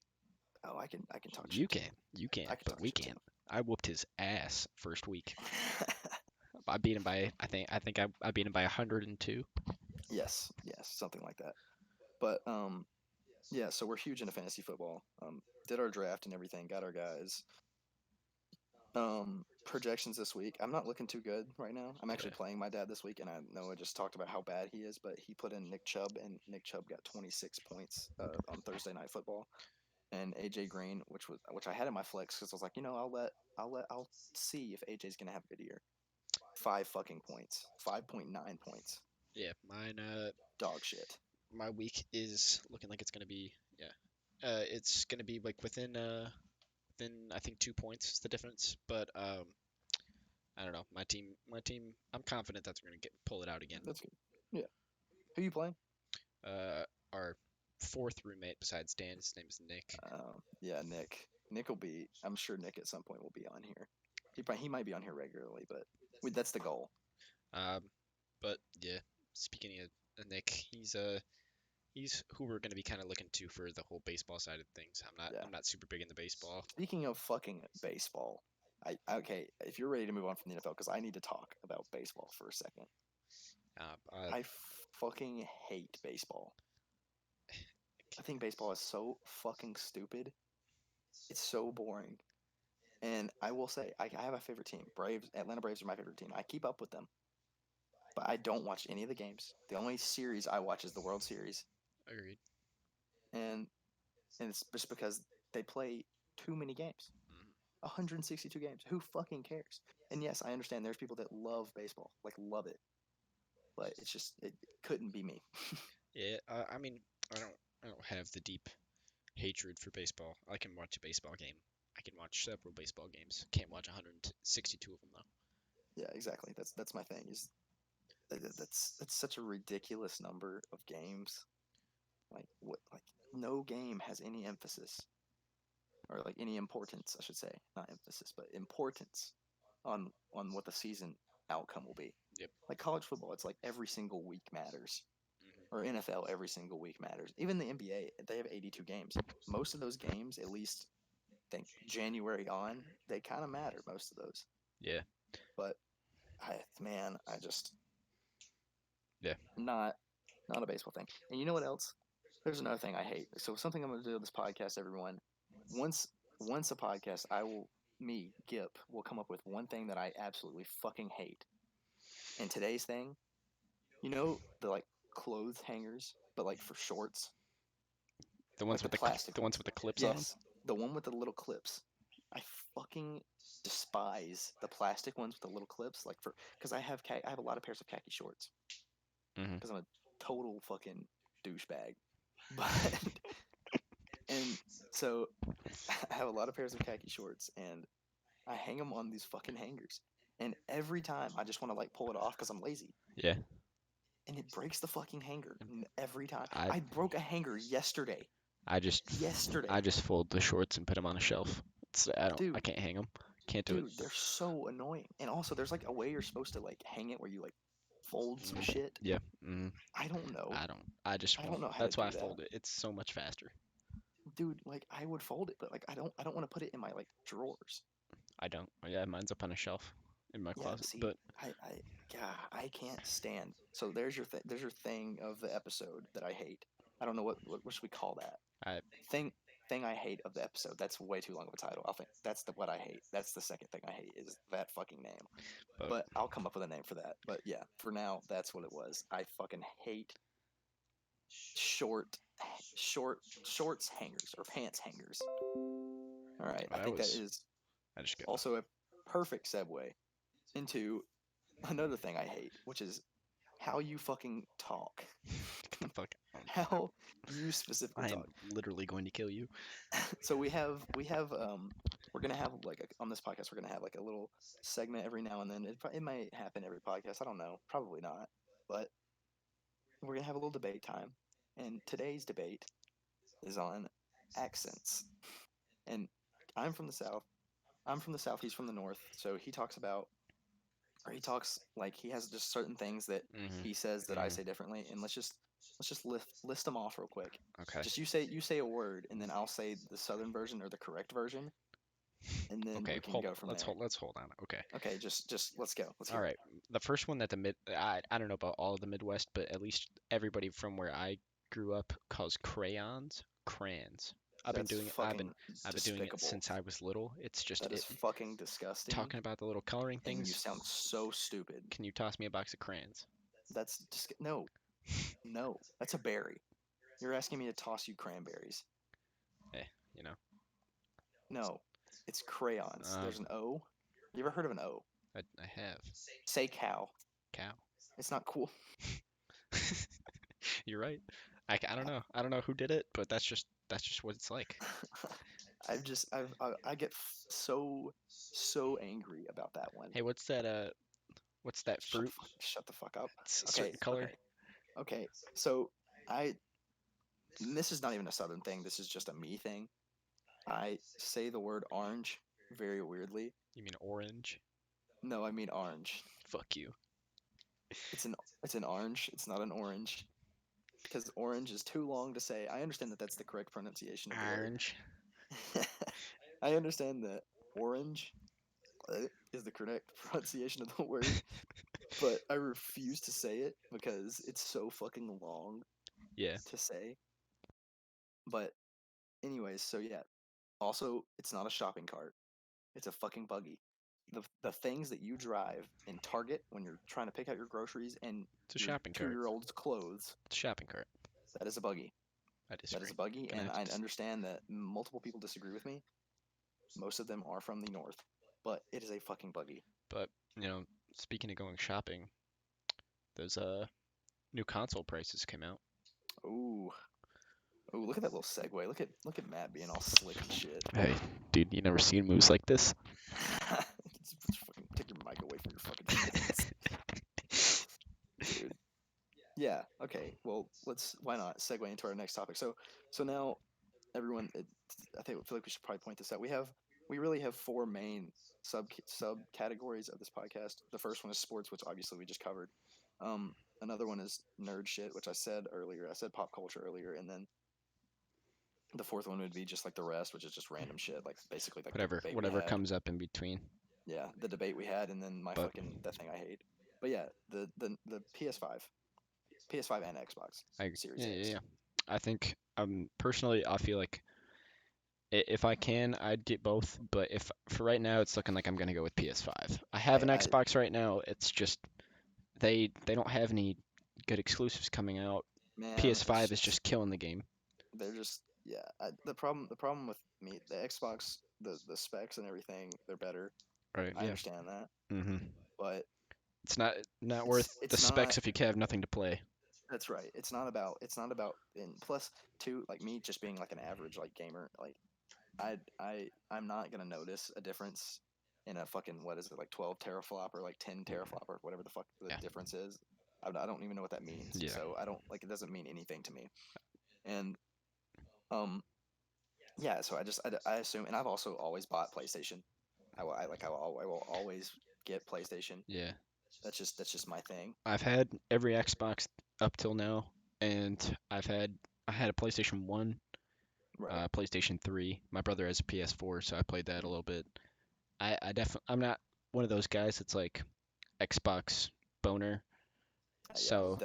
Oh, I can talk shit to him. you can, I can but talk we shit to can't. I whooped his ass first week. him. I beat him by I beat him by 102. Yes, something like that. But yeah. So we're huge into fantasy football. Did our draft and everything, got our guys. Projections this week. I'm not looking too good right now. I'm actually Yeah. playing my dad this week, and I know I just talked about how bad he is, but he put in Nick Chubb, and Nick Chubb got 26 points on Thursday Night Football, and AJ Green, which I had in my flex because I was like, I'll see if AJ's gonna have a good year. 5 fucking points, 5.9 points, Yeah. Mine. dog shit. My week is looking like it's gonna be. Yeah. It's gonna be like within I think 2 points is the difference, but I don't know. My team. I'm confident that we're gonna get pull it out again. That's good. Yeah. Who you playing? Uh, our fourth roommate besides Dan, his name is Nick. Yeah, Nick. Nick will be. I'm sure Nick at some point will be on here. He might be on here regularly, but that's the goal. Um, but yeah, speaking of Nick, he's who we're gonna be kind of looking to for the whole baseball side of things. Yeah. I'm not super big in the baseball. Speaking of fucking baseball, okay. If you're ready to move on from the NFL, because I need to talk about baseball for a second. Uh, uh, I fucking hate baseball. I think baseball is so fucking stupid. It's so boring. And I will say, I have a favorite team. Braves, Atlanta Braves are my favorite team. I keep up with them, but I don't watch any of the games. The only series I watch is the World Series, Agreed. and it's just because they play too many games. Mhm. 162 games. Who fucking cares? And yes, I understand there's people that love baseball, like love it, but it couldn't be me. Yeah, I mean, I don't have the deep hatred for baseball. I can watch a baseball game. I can watch several baseball games. Can't watch 162 of them though. Yeah, exactly. That's my thing. Is that's such a ridiculous number of games. Like what? Like no game has any emphasis or like any importance, I should say, not emphasis, but importance on what the season outcome will be. Yep. Like college football, it's like every single week matters. Hmm. Or NFL, every single week matters. Even the NBA, they have 82 games. Most of those games, at least think January on, they kind of matter. Most of those, Yeah. but I just Yeah. not not a baseball thing. And you know what else? There's another thing I hate. So something I'm going to do with this podcast, everyone. Once once a podcast, Gip, will come up with one thing that I absolutely fucking hate. And today's thing, the like clothes hangers, but like for shorts, The like ones the with plastic the ones ones. with the clips on them. Yes, the one with the little clips. I fucking despise the plastic ones with the little clips. Like because I have a lot of pairs of khaki shorts Hmm. because I'm a total fucking douchebag. But and so I have a lot of pairs of khaki shorts and I hang them on these fucking hangers. And every time I just want to like pull it off because I'm lazy. Yeah. And it breaks the fucking hanger every time. I I broke a hanger yesterday. I just Yesterday. I just fold the shorts and put them on a shelf. I Dude, can't hang them. Can't do it. they're so annoying. And also, there's like a way you're supposed to like hang it where you like fold some Mm, shit. yeah. Mm, I don't know. I don't. I just I won't. don't know how to That's why do I that. fold it. It's so much faster. Dude, like I would fold it, but like I don't want to put it in my like drawers. I don't. Yeah, mine's up on a shelf in my Yeah, closet. see, But God, I can't stand. So there's your thing of the episode that I hate. I don't know what should we call that I thing thing I hate of the episode. That's way too long of a title. I think that's the what I hate. That's the second thing I hate is that fucking name. but But I'll come up with a name for that. But yeah, for now, that's what it was. I fucking hate short shorts hangers or pants hangers. All right, I that think that was is I just got also a perfect segue into another thing I hate, which is how you fucking talk. get the fuck out. How you specifically I am talk. literally going to kill you. So we're gonna have like on this podcast we're gonna have like a little segment every now and then. It might happen every podcast. I don't know. Probably not. But we're gonna have a little debate time. And today's debate is on accents. And I'm from the south. I'm from the south. He's from the north. So he talks like he has just certain things that Hmm. he says that I Hmm. say differently, and let's just list them off real quick. Okay. Just you say a word, and then I'll say the southern version or the correct version, and then Okay. we can go from Let's there. hold on. Okay. Okay, just let's go. Let's All hear it. right. The first one that I don't know about all of the Midwest, but at least everybody from where I grew up calls crayons crayons. I've been That's doing it. fucking I've been doing it despicable. since I was little. It's just That is fucking disgusting, talking about the little coloring and you things. sound so stupid. Can you toss me a box of crayons? That's just no, no. That's a berry. You're asking me to toss you cranberries. Eh, you know. No, it's crayons. Um, There's an O. You ever heard of an O? I have Say cow. cow. It's not cool. You're right. I don't know. I don't know who did it, but that's just what it's like. I get so angry about that one. Hey, what's that fruit? Shut the fuck up. It's a Okay, certain color. okay. So I and this is not even a southern thing. This is just a me thing. I say the word orange very weirdly. You mean orange? No, I mean orange. Fuck you. It's an orange. It's not an orange because orange is too long to say. I understand that that's the correct pronunciation of the word. Orange. I understand that orange is the correct pronunciation of the word, but I refuse to say it because it's so fucking long Yeah. to say. But anyways, so yeah. Also, it's not a shopping cart. It's a fucking buggy. The things that you drive in Target when you're trying to pick out your groceries and It's a your shopping cart. 2-year-old's clothes, It's a shopping cart. that is a buggy. I That disagree. is a buggy, Gonna and have to I dis- understand that multiple people disagree with me. Most of them are from the north, but it is a fucking buggy. But speaking of going shopping, those new console prices came out. Ooh, ooh, look at that little segue. Look at Matt being all slick and shit. Hey, dude, you never seen moves like this? Just fucking take your mic away from your fucking face. Dude. Yeah. Okay. Well, why not segue into our next topic? So now, everyone, feel like we should probably point this out. We really have four main subcategories of this podcast. The first one is sports, which obviously we just covered. Another one is nerd shit, which I said earlier. I said pop culture earlier, and then the fourth one would be just like the rest, which is just random shit, like basically like the debate we Whatever had. comes up in between. Yeah, the debate we had, and then But that thing I hate. But yeah, the PS5 and Xbox Series yeah, yeah, X. yeah. I think personally, I feel like if I can, I'd get both. But if for right now, it's looking like I'm gonna go with PS5. I have an I Xbox right now. It's just they don't have any good exclusives coming out. man, PS5 is just killing the game. they're just yeah. The problem with me, the Xbox, the specs and everything, they're better. Right. I Yeah. understand that, Mhm. but It's not worth the it's specs not. if you have nothing to play. That's right. It's not about. And plus, too, like me just being like an average like gamer, like I'm not gonna notice a difference in a fucking what is it like 12 teraflop or like 10 teraflop or whatever the fuck the Yeah. difference is. I don't even know what that means. Yeah. So I don't like it doesn't mean anything to me. And um yeah, so I assume, and I've also always bought PlayStation. I will always get PlayStation. Yeah. That's just my thing. I've had every Xbox up till now, and I had a PlayStation 1, Right. PlayStation 3. My brother has a PS4, so I played that a little bit. I definitely I'm not one of those guys that's like Xbox boner. Yeah, So, I'm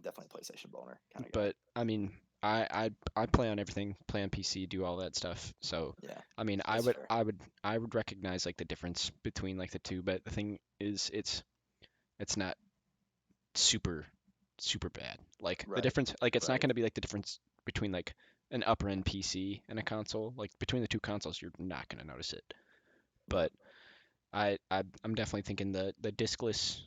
definitely a PlayStation boner kind of guy. but I mean, I play on everything, play on PC, do all that stuff. So, Yeah, I mean, that's fair. I would recognize like the difference between like the two, but the thing is it's not super super bad. Like the Right. difference, like it's not Right. going to be like the difference between like an upper end PC and a console. Like between the two consoles, you're not going to notice it. Yep. But I'm definitely thinking the discless.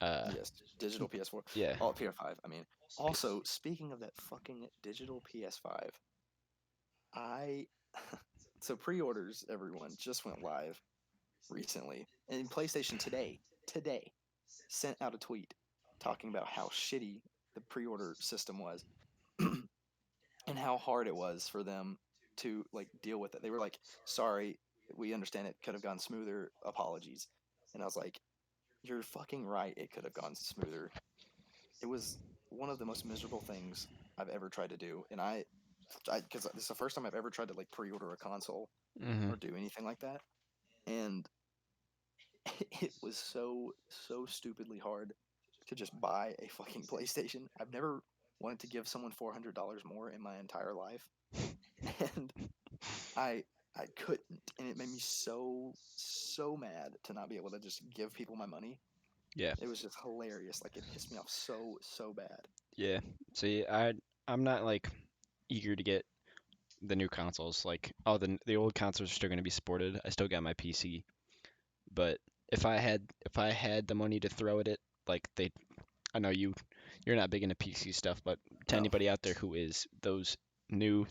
Uh, Yes. Digital PS4. yeah. Oh, PS5. I mean, also speaking of that fucking digital PS5, I so pre-orders everyone just went live recently, and PlayStation today sent out a tweet talking about how shitty the pre-order system was and how hard it was for them to like deal with it. They were like, "Sorry, we understand it could have gone smoother. Apologies." And I was like, "You're fucking right. It could have gone smoother." It was one of the most miserable things I've ever tried to do, and because this is the first time I've ever tried to like pre-order a console Hmm. or do anything like that, and it was so stupidly hard to just buy a fucking PlayStation. I've never wanted to give someone $400 more in my entire life, and I I couldn't, and it made me so mad to not be able to just give people my money. Yeah. It was just hilarious. Like it pissed me off so bad. Yeah. See, I'm not like eager to get the new consoles. Like, oh, the old consoles are still going to be supported. I still got my PC, but if I had the money to throw at it, like I know you're not big into PC stuff, but to No, anybody out there who is, those new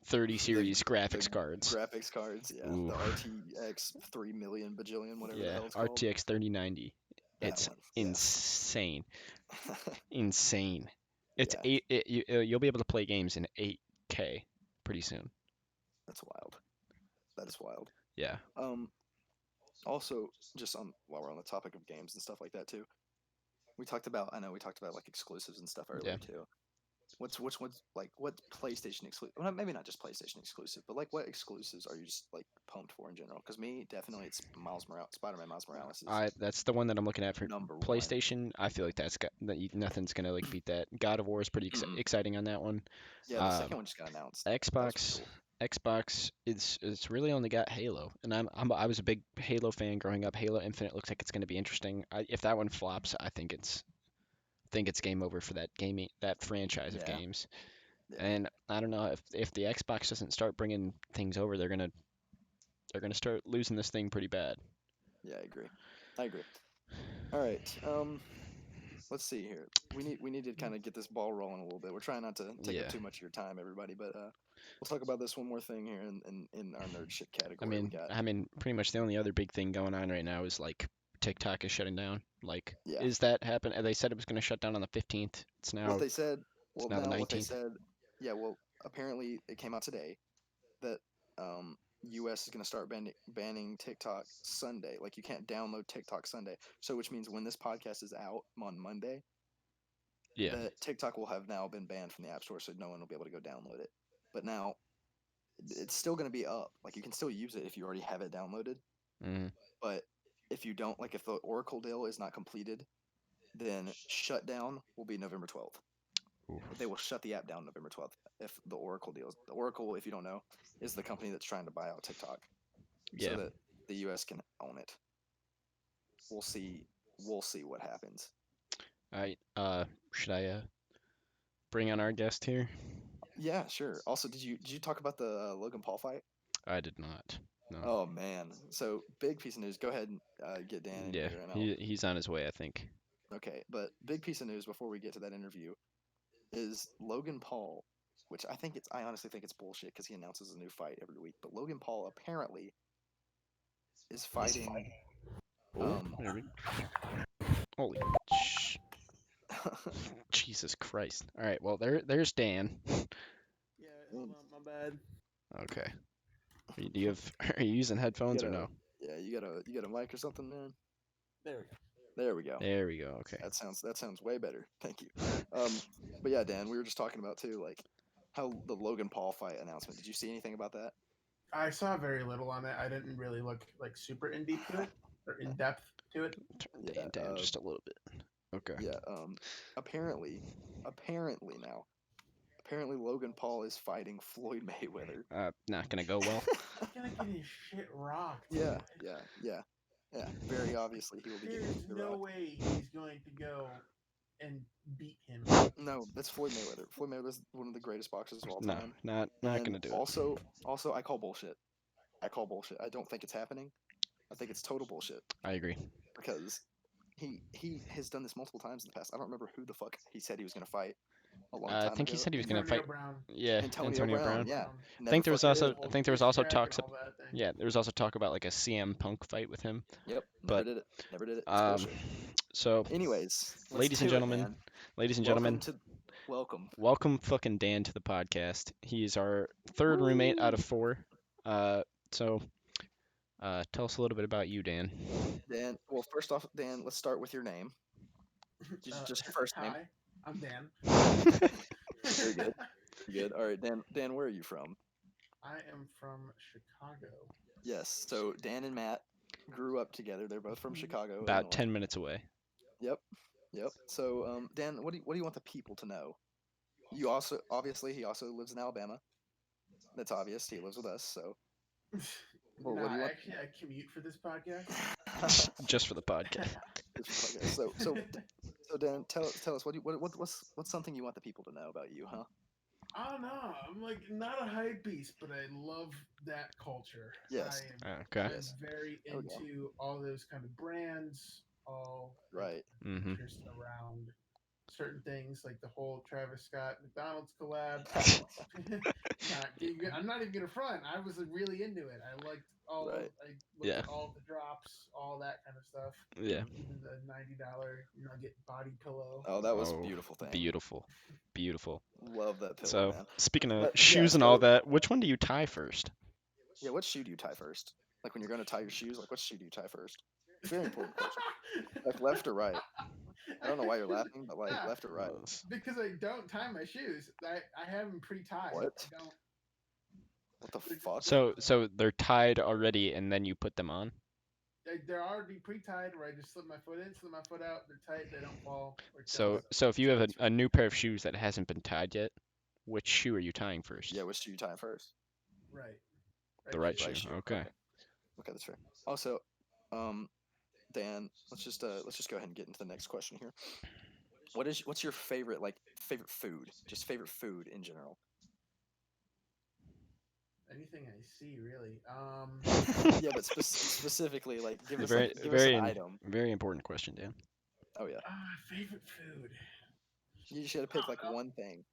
30 the series the graphics cards. graphics cards, yeah, Ooh, the RTX 3 million bajillion, whatever the yeah, hell it's called. RTX 3090. That It's one, yes. insane, insane. It's Yeah, you'll be able to play games in 8K pretty soon. that's wild. That is wild. Yeah. Um, Also, just on while we're on the topic of games and stuff like that too, I know we talked about like exclusives and stuff Yeah. earlier too. Which ones like what PlayStation exclusive? Well, maybe not just PlayStation exclusive, but like what exclusives are you just like pumped for in general? Because me, definitely, it's Miles Morales, Spider-Man Miles Morales is That's the one that I'm looking at for number one. PlayStation. I feel like nothing's gonna like beat that. God of War is pretty Mm-mm. exciting on that one. Yeah, the Um, second one just got announced. That was pretty Xbox cool. Xbox it's really only got Halo, and I was a big Halo fan growing up. Halo Infinite looks like it's gonna be interesting. If that one flops, I think it's game over for that franchise of Yeah, games. yeah, And I don't know if the Xbox doesn't start bringing things over, they're gonna start losing this thing pretty bad. yeah. I agree. I agree. All right. Let's see here. We need to kind of get this ball rolling a little bit. We're trying not to take up Yeah. too much of your time, everybody, but we'll talk about this one more thing here in our nerd shit I category. We mean, got I mean, pretty much the only other big thing going on right now is like TikTok is shutting down. Like, yeah. is that happen? They said it was going to shut down on the 15th. It's What now they said. it's Well, now the now what they 19th. said. Yeah. Well, apparently it came out today that U.S. is going to start banning TikTok Sunday. Like you can't download TikTok Sunday. So which means when this podcast is out on Monday, Yeah. that TikTok will have now been banned from the App Store, so no one will be able to go download it. But now it's still going to be up. Like you can still use it if you already have it downloaded. Mm, But if you don't, like if the Oracle deal is not completed, then shutdown will be November 12th. oof. They will shut the app down November 12th if the Oracle deals. The Oracle, if you don't know, is the company that's trying to buy out TikTok so Yeah. that the US can own it. We'll see. We'll see what happens. All right. Should I bring on our guest here? Yeah, sure. Also, did you talk about the Logan Paul fight? I did not. No. Oh man. So big piece of news. Go ahead and get Dan in Yeah. here, and I'll. He's on his way, I think. Okay, but big piece of news before we get to that interview is Logan Paul, which I honestly think it's bullshit because he announces a new fight every week. But Logan Paul apparently is fighting. Oh, Um, there we. Holy. Jesus Christ. All right. Well, there's Dan. Yeah, hold on, my bad. Okay. Do you have? Are you using headphones or no? you got a mic or something, man. There we go. There we go. There we go. Okay. That sounds way better. Thank you. But yeah, Dan, we were just talking about too, like how the Logan Paul fight announcement. Did you see anything about that? I saw very little on it. I didn't really look like super in deep to it or in depth to it. Turn Yeah, Dan down just a little bit. Okay. yeah. Apparently now, apparently Logan Paul is fighting Floyd Mayweather. Not gonna go well. He's gonna get his shit rocked. Yeah, yeah. Very obviously, he will be getting There's his no rock. way he's going to go and beat him. No, that's Floyd Mayweather. Floyd Mayweather's one of the greatest boxers of all No, time. not And gonna do it. also, I call bullshit. I call bullshit. I don't think it's happening. I think it's total bullshit I agree. because he has done this multiple times in the past. I don't remember who the fuck he said he was gonna fight a long I time think he ago. said he was gonna Antonio fight. Brown. Yeah, Antonio Brown. Yeah, I never think there was fucking also did. I think there was also talks. And all that thing. Yeah, there was also talk about like a CM Punk fight with him. Yep, never But did it. Never did it. It's um, bullshit. so Anyways, let's ladies and do it, gentlemen, man. ladies and Welcome gentlemen, welcome. welcome fucking Dan to the podcast. He's our third roommate out of four. So tell us a little bit about you, Dan. Dan. Well, first off, Dan, let's start with your name. Just your first name. Hi, I'm Dan. Very good. Good. All right, Dan. Dan, where are you from? I am from Chicago. Yes. So Dan and Matt grew up together. They're both from Chicago, About Illinois. 10 minutes away. Yep. Yep. So, Dan, what do you want the people to know? You also obviously he also lives in Alabama. That's obvious. He lives with us, so. Well, Nah, what do you want? actually, I commute for this podcast. Just for the podcast. Okay, so Dan, tell us what's something you want the people to know about you, huh? I don't know. I'm like not a hype beast, but I love that culture. Yes. Okay. I'm Yes. very Oh, yeah. into all those kind of brands, all Right. Mm-hmm. interest around certain things, like the whole Travis Scott McDonald's collab. I'm not even gonna front. I was really into it. I liked all. Right. I looked Yeah. at all the drops, all that kind of stuff. Yeah. Even the $90 Nugget body pillow. Oh, that was a Oh, beautiful thing. beautiful. Beautiful. Love that pillow, So, man. speaking of But, yeah, shoes and all so- that, which one do you tie first? Yeah, what shoe do you tie first? Like when you're gonna tie your shoes, like what shoe do you tie first? Very important question. Like left or right? I don't know why you're laughing, but like Yeah, left or right? because I don't tie my shoes. I have them pre-tied. What? I don't. What the fuck? So they're tied already, and then you put them on. They're already pre-tied, where I just slip my foot in, slip my foot out. They're tight. They don't fall. Or So tilt. so if you have a new pair of shoes that hasn't been tied yet, which shoe are you tying first? Yeah, which shoe you tie first? Right. The right Right shoe. shoe. Okay. Okay, that's fair. Also, Dan, let's just go ahead and get into the next question here. What's your favorite food? Just favorite food in general. Anything I see, really. Yeah, but specifically, like, give us Very give us very an item. very important question, Dan. Oh yeah, Favorite food. you should have picked like one thing.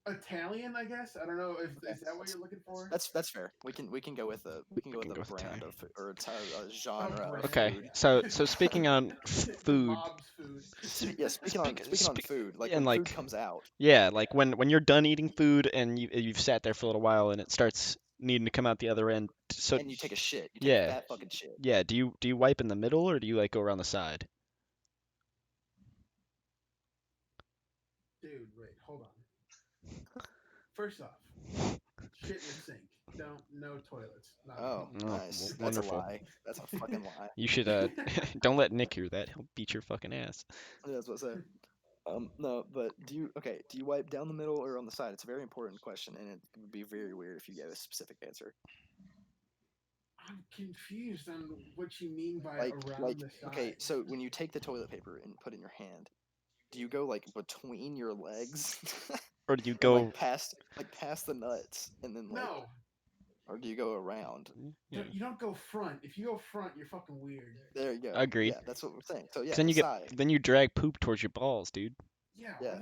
Italian, I guess. I don't know if Okay. is that what you're looking for. That's fair. We can go with a can go with brand Italian. of food, or a genre of brand. Okay. food. So speaking on food, Mob's food. Yeah, speaking on food, like and, when like, food comes out. yeah, like when you're done eating food and you've sat there for a little while and it starts needing to come out the other end. So And you take a shit. You take yeah. a fat fucking shit. yeah, do you wipe in the middle or do you like go around the side? Dude, wait, hold on. First off, shit in the sink. No toilets. Not Oh, Oh, nice. That's wonderful. a lie. That's a fucking lie. You should don't let Nick hear that. He'll beat your fucking ass. Yeah, that's what I said. No, but do you wipe down the middle or on the side? It's a very important question, and it would be very weird if you gave a specific answer. I'm confused on what you mean by Like, around the side. okay, so when you take the toilet paper and put it in your hand, do you go like between your legs, Or do you or, go like past the nuts, and then like, No, or do you go around? Yeah. you don't go front. If you go front, you're fucking weird. There you go. Agreed. Yeah, that's what we're saying. So yeah, then you side. then you drag poop towards your balls, dude. Yeah. Yeah.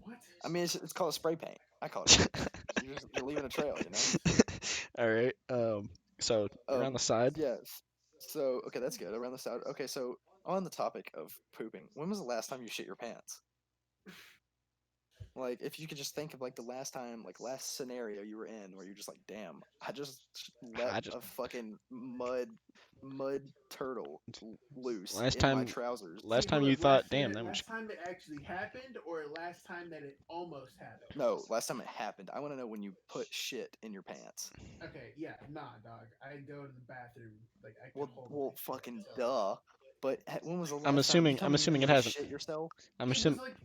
What? I mean, it's called spray paint. I call it. Spray paint. You're leaving a trail, you know. All right. So around Um, the side. Yes. So okay, that's good. Around the side. Okay, so on the topic of pooping, when was the last time you shit your pants? Like, if you could just think of like the last scenario you were in where you're just like, damn, I just let just- a fucking mud turtle loose Last in my time- trousers. Last See, time hold you up, thought, last damn, time- that was last time it actually happened, or last time that it almost happened. No, last time it happened. I want to know when you put shit in your pants. Okay, yeah, nah, dog. I go to the bathroom like I can Well, hold well, my shit, fucking so- duh. But when was the last I'm time? assuming- you tell I'm me assuming when it you hasn't- shit yourself. I'm It was assuming like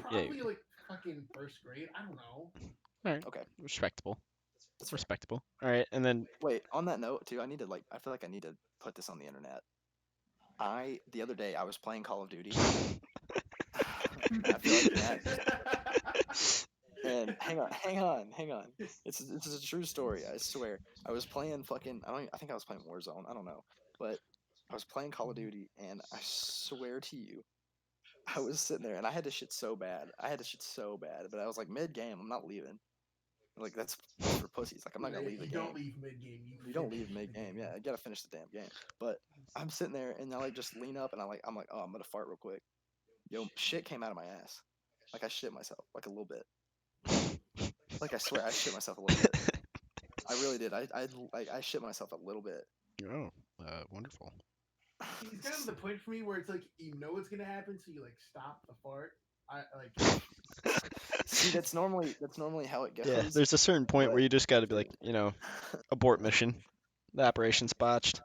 probably like fucking first grade. I don't know. respectable. That's fair. Respectable. All right, and then Wait, on that note, too, I feel like I need to put this on the internet. The other day, I was playing Call of Duty. I feel like that. And hang on. It's a true story, I swear. I was playing I think I was playing Warzone, I don't know. But I was playing Call of Duty, and I swear to you, I was sitting there, and I had to shit so bad. But I was like, mid-game, I'm not leaving. Like, that's for pussies. Like, I'm not gonna leave the You game. don't leave mid game. You don't leave mid-game. Yeah, you gotta finish the damn game. But I'm sitting there, and I like just lean up, and I'm like, oh, I'm gonna fart real quick. Yo, shit came out of my ass. Like, I shit myself, like a little bit. Like, I swear, I shit myself a little bit. I really did. I shit myself a little bit. oh, wonderful. It's kind of the point for me where it's like you know what's gonna happen, so you like stop the fart. I like. See, that's normally how it goes. Yeah, there's a certain point where but- you just got to be like, abort mission. The operation's botched.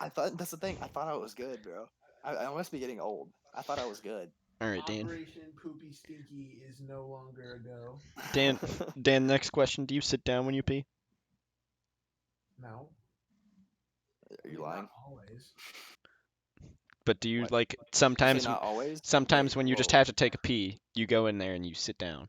I thought that's the thing. I thought I was good, bro. I must be getting old. I thought I was good. All right, Dan. Operation Poopy Stinky is no longer a go. Dan, next question. Do you sit down when you pee? No. Are I you mean, lying? not always. But do you What? like You say sometimes not always? sometimes Wait, when you just whoa. have to take a pee, you go in there and you sit down.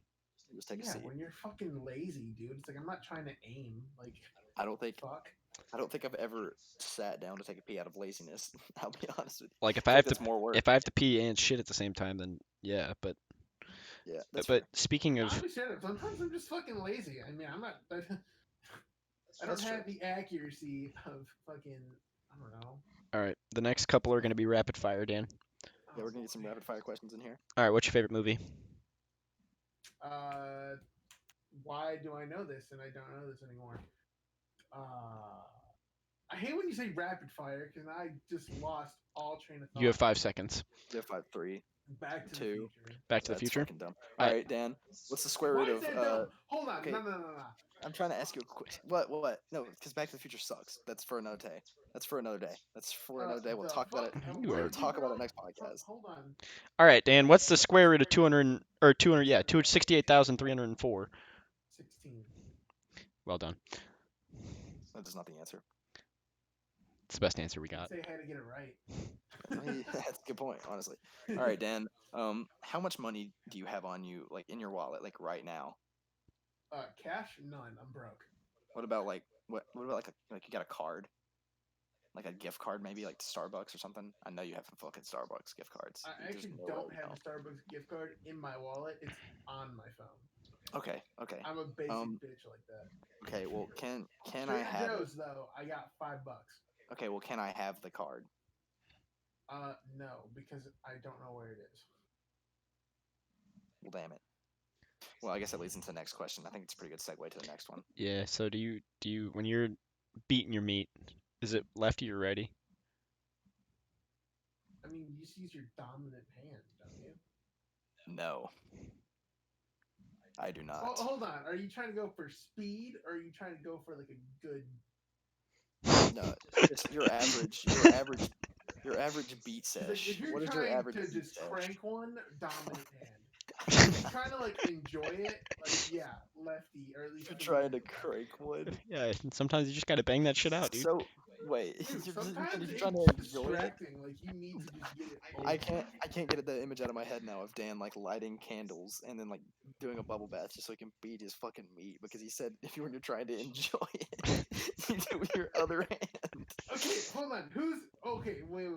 Just take a Yeah, seat. when you're fucking lazy, dude. It's like I'm not trying to aim. Like, I don't think fuck. I've ever sat down to take a pee out of laziness. I'll be honest with you. Like if I I feel like have to that's more work. if I have to pee and shit at the same time, then yeah. But Yeah, that's but fair. speaking of I'll be straight up. Sometimes I'm just fucking lazy. I mean, I'm not. I don't That's true. have the accuracy of fucking. I don't know. all right, the next couple are gonna be rapid fire, Dan. Yeah, Oh, we're gonna get some boy. rapid fire questions in here. All right, what's your favorite movie? Uh, why do I know this and I don't know this anymore? I hate when you say rapid fire because I just lost all train of thought. You have 5 seconds. You have 5, 3. Back to the 2. future. Back to the That's future. fucking dumb. All All right. right, Dan. What's the square Why root is of? that dumb? Hold on. okay. No. I'm trying to ask you a question. What? No, because Back to the Future sucks. That's for another day. That's for another day. We'll The talk about it. fuck? You Where are- We'll did you talk about go? it next podcast. Hold on. All right, Dan. What's the square root of 200 or 200? Yeah, 268,304. 16. Well done. That is not the answer. It's the best answer we I'd got. say I had to get it right. That's a good point, honestly. All right, Dan. How much money do you have on you, like in your wallet, like right now? Cash? None. I'm broke. What about like what about like you got a card? Like a gift card, maybe like to Starbucks or something. I know you have some fucking Starbucks gift cards. I You just actually know don't right have now. a Starbucks gift card in my wallet. It's on my phone. Okay. I'm a basic Um, bitch like that. Okay. Well, can I Trader have it? Joe's though, I got $5. Okay. Well, can I have the card? No, because I don't know where it is. Well, damn it. Well, I guess that leads into the next question. I think it's a pretty good segue to the next one. Yeah. So do you when you're beating your meat, is it lefty or righty? I mean, you just use your dominant hand, don't you? No, I do not. Oh, hold on. Are you trying to go for speed, or are you trying to go for like a good? No, just your average beat 'Cause, like, sesh. if you're What is your trying average to beat just sesh? crank one, dominant hand. If you're trying to like enjoy it, like yeah, lefty, or at least You're for trying me. to crank one. Yeah. Sometimes you just gotta bang that shit out, dude. So wait, Dude, you're sometimes trying to it's enjoy it. distracting. Like you need to just get it over. I can't get the image out of my head now of Dan like lighting candles and then like doing a bubble bath just so he can beat his fucking meat because he said if you were trying to enjoy it, you do it with your other hand. Okay, hold on. Wait.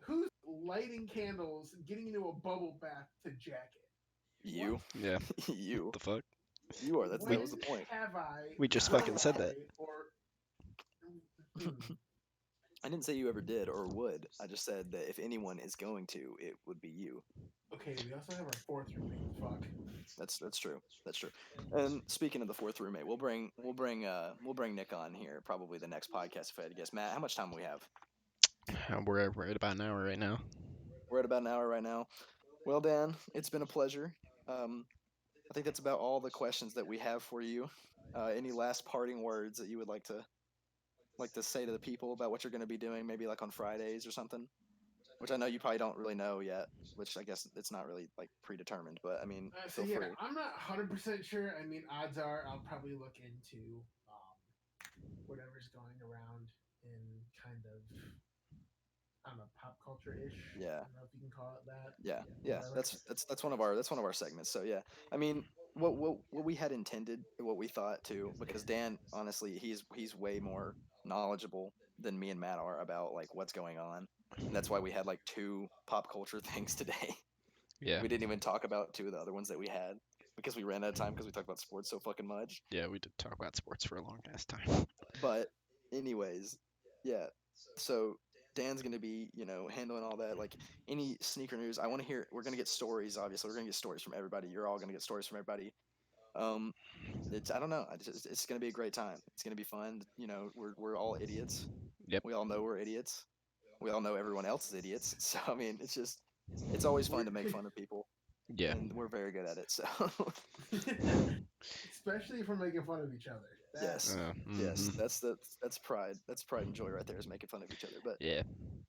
Who's lighting candles, getting into a bubble bath to jack it? You, Yeah. you, What the fuck? you are. That When was the point. have I? We just done fucking said that. Or I didn't say you ever did or would. I just said that if anyone is going to, it would be you. okay, we also have our fourth roommate. Fuck. That's true. That's true. And speaking of the fourth roommate, we'll bring Nick on here probably the next podcast if I had to guess. Matt, how much time do we have? We're at about an hour right now. We're at about an hour right now. Well, Dan, it's been a pleasure. I think that's about all the questions that we have for you. Any last parting words that you would like to say to the people about what you're going to be doing, maybe like on Fridays or something? Which I know you probably don't really know yet. Which I guess it's not really like predetermined. But I mean, So feel yeah, free. I'm not 100% sure. I mean, odds are I'll probably look into whatever's going around in kind of I don't know, pop culture ish. Yeah. I don't know if you can call it that. Yeah. Whatever. That's one of our segments. So yeah, I mean, what we had intended, what we thought too, because Dan, honestly, he's way more knowledgeable than me and Matt are about like what's going on, and that's why we had like 2 pop culture things today. Yeah. We didn't even talk about 2 of the other ones that we had because we ran out of time because we talked about sports so fucking much. Yeah, we did talk about sports for a long ass time. But anyways, yeah. So Dan's gonna be, handling all that. Like any sneaker news, I want to hear. We're gonna get stories. Obviously, we're gonna get stories from everybody. You're all gonna get stories from everybody. I don't know. It's gonna be a great time. It's gonna be fun. We're all idiots. Yep. We all know we're idiots. We all know everyone else is idiots. So I mean, it's always fun to make fun of people. Yeah. And we're very good at it. So Especially if we're making fun of each other. yes. Yes, Mhm. that's pride. That's pride and joy right there, is making fun of each other. But Yeah.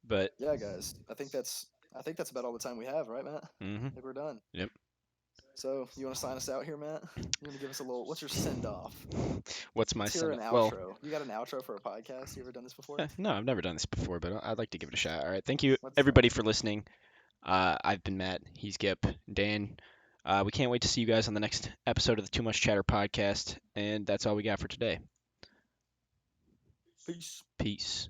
But yeah, guys, I think that's about all the time we have, right, Matt? mhm. I think we're done. Yep. So you want to sign us out here, Matt? You want to give us a little? What's your send off? What's my Let's hear send an up? Well, outro. You got an outro for a podcast? You ever done this before? no, I've never done this before, but I'd like to give it a shot. All right, thank you Let's everybody for listening. I've been Matt. He's Gip. Dan. We can't wait to see you guys on the next episode of the Too Much Chatter podcast. And that's all we got for today. peace. Peace.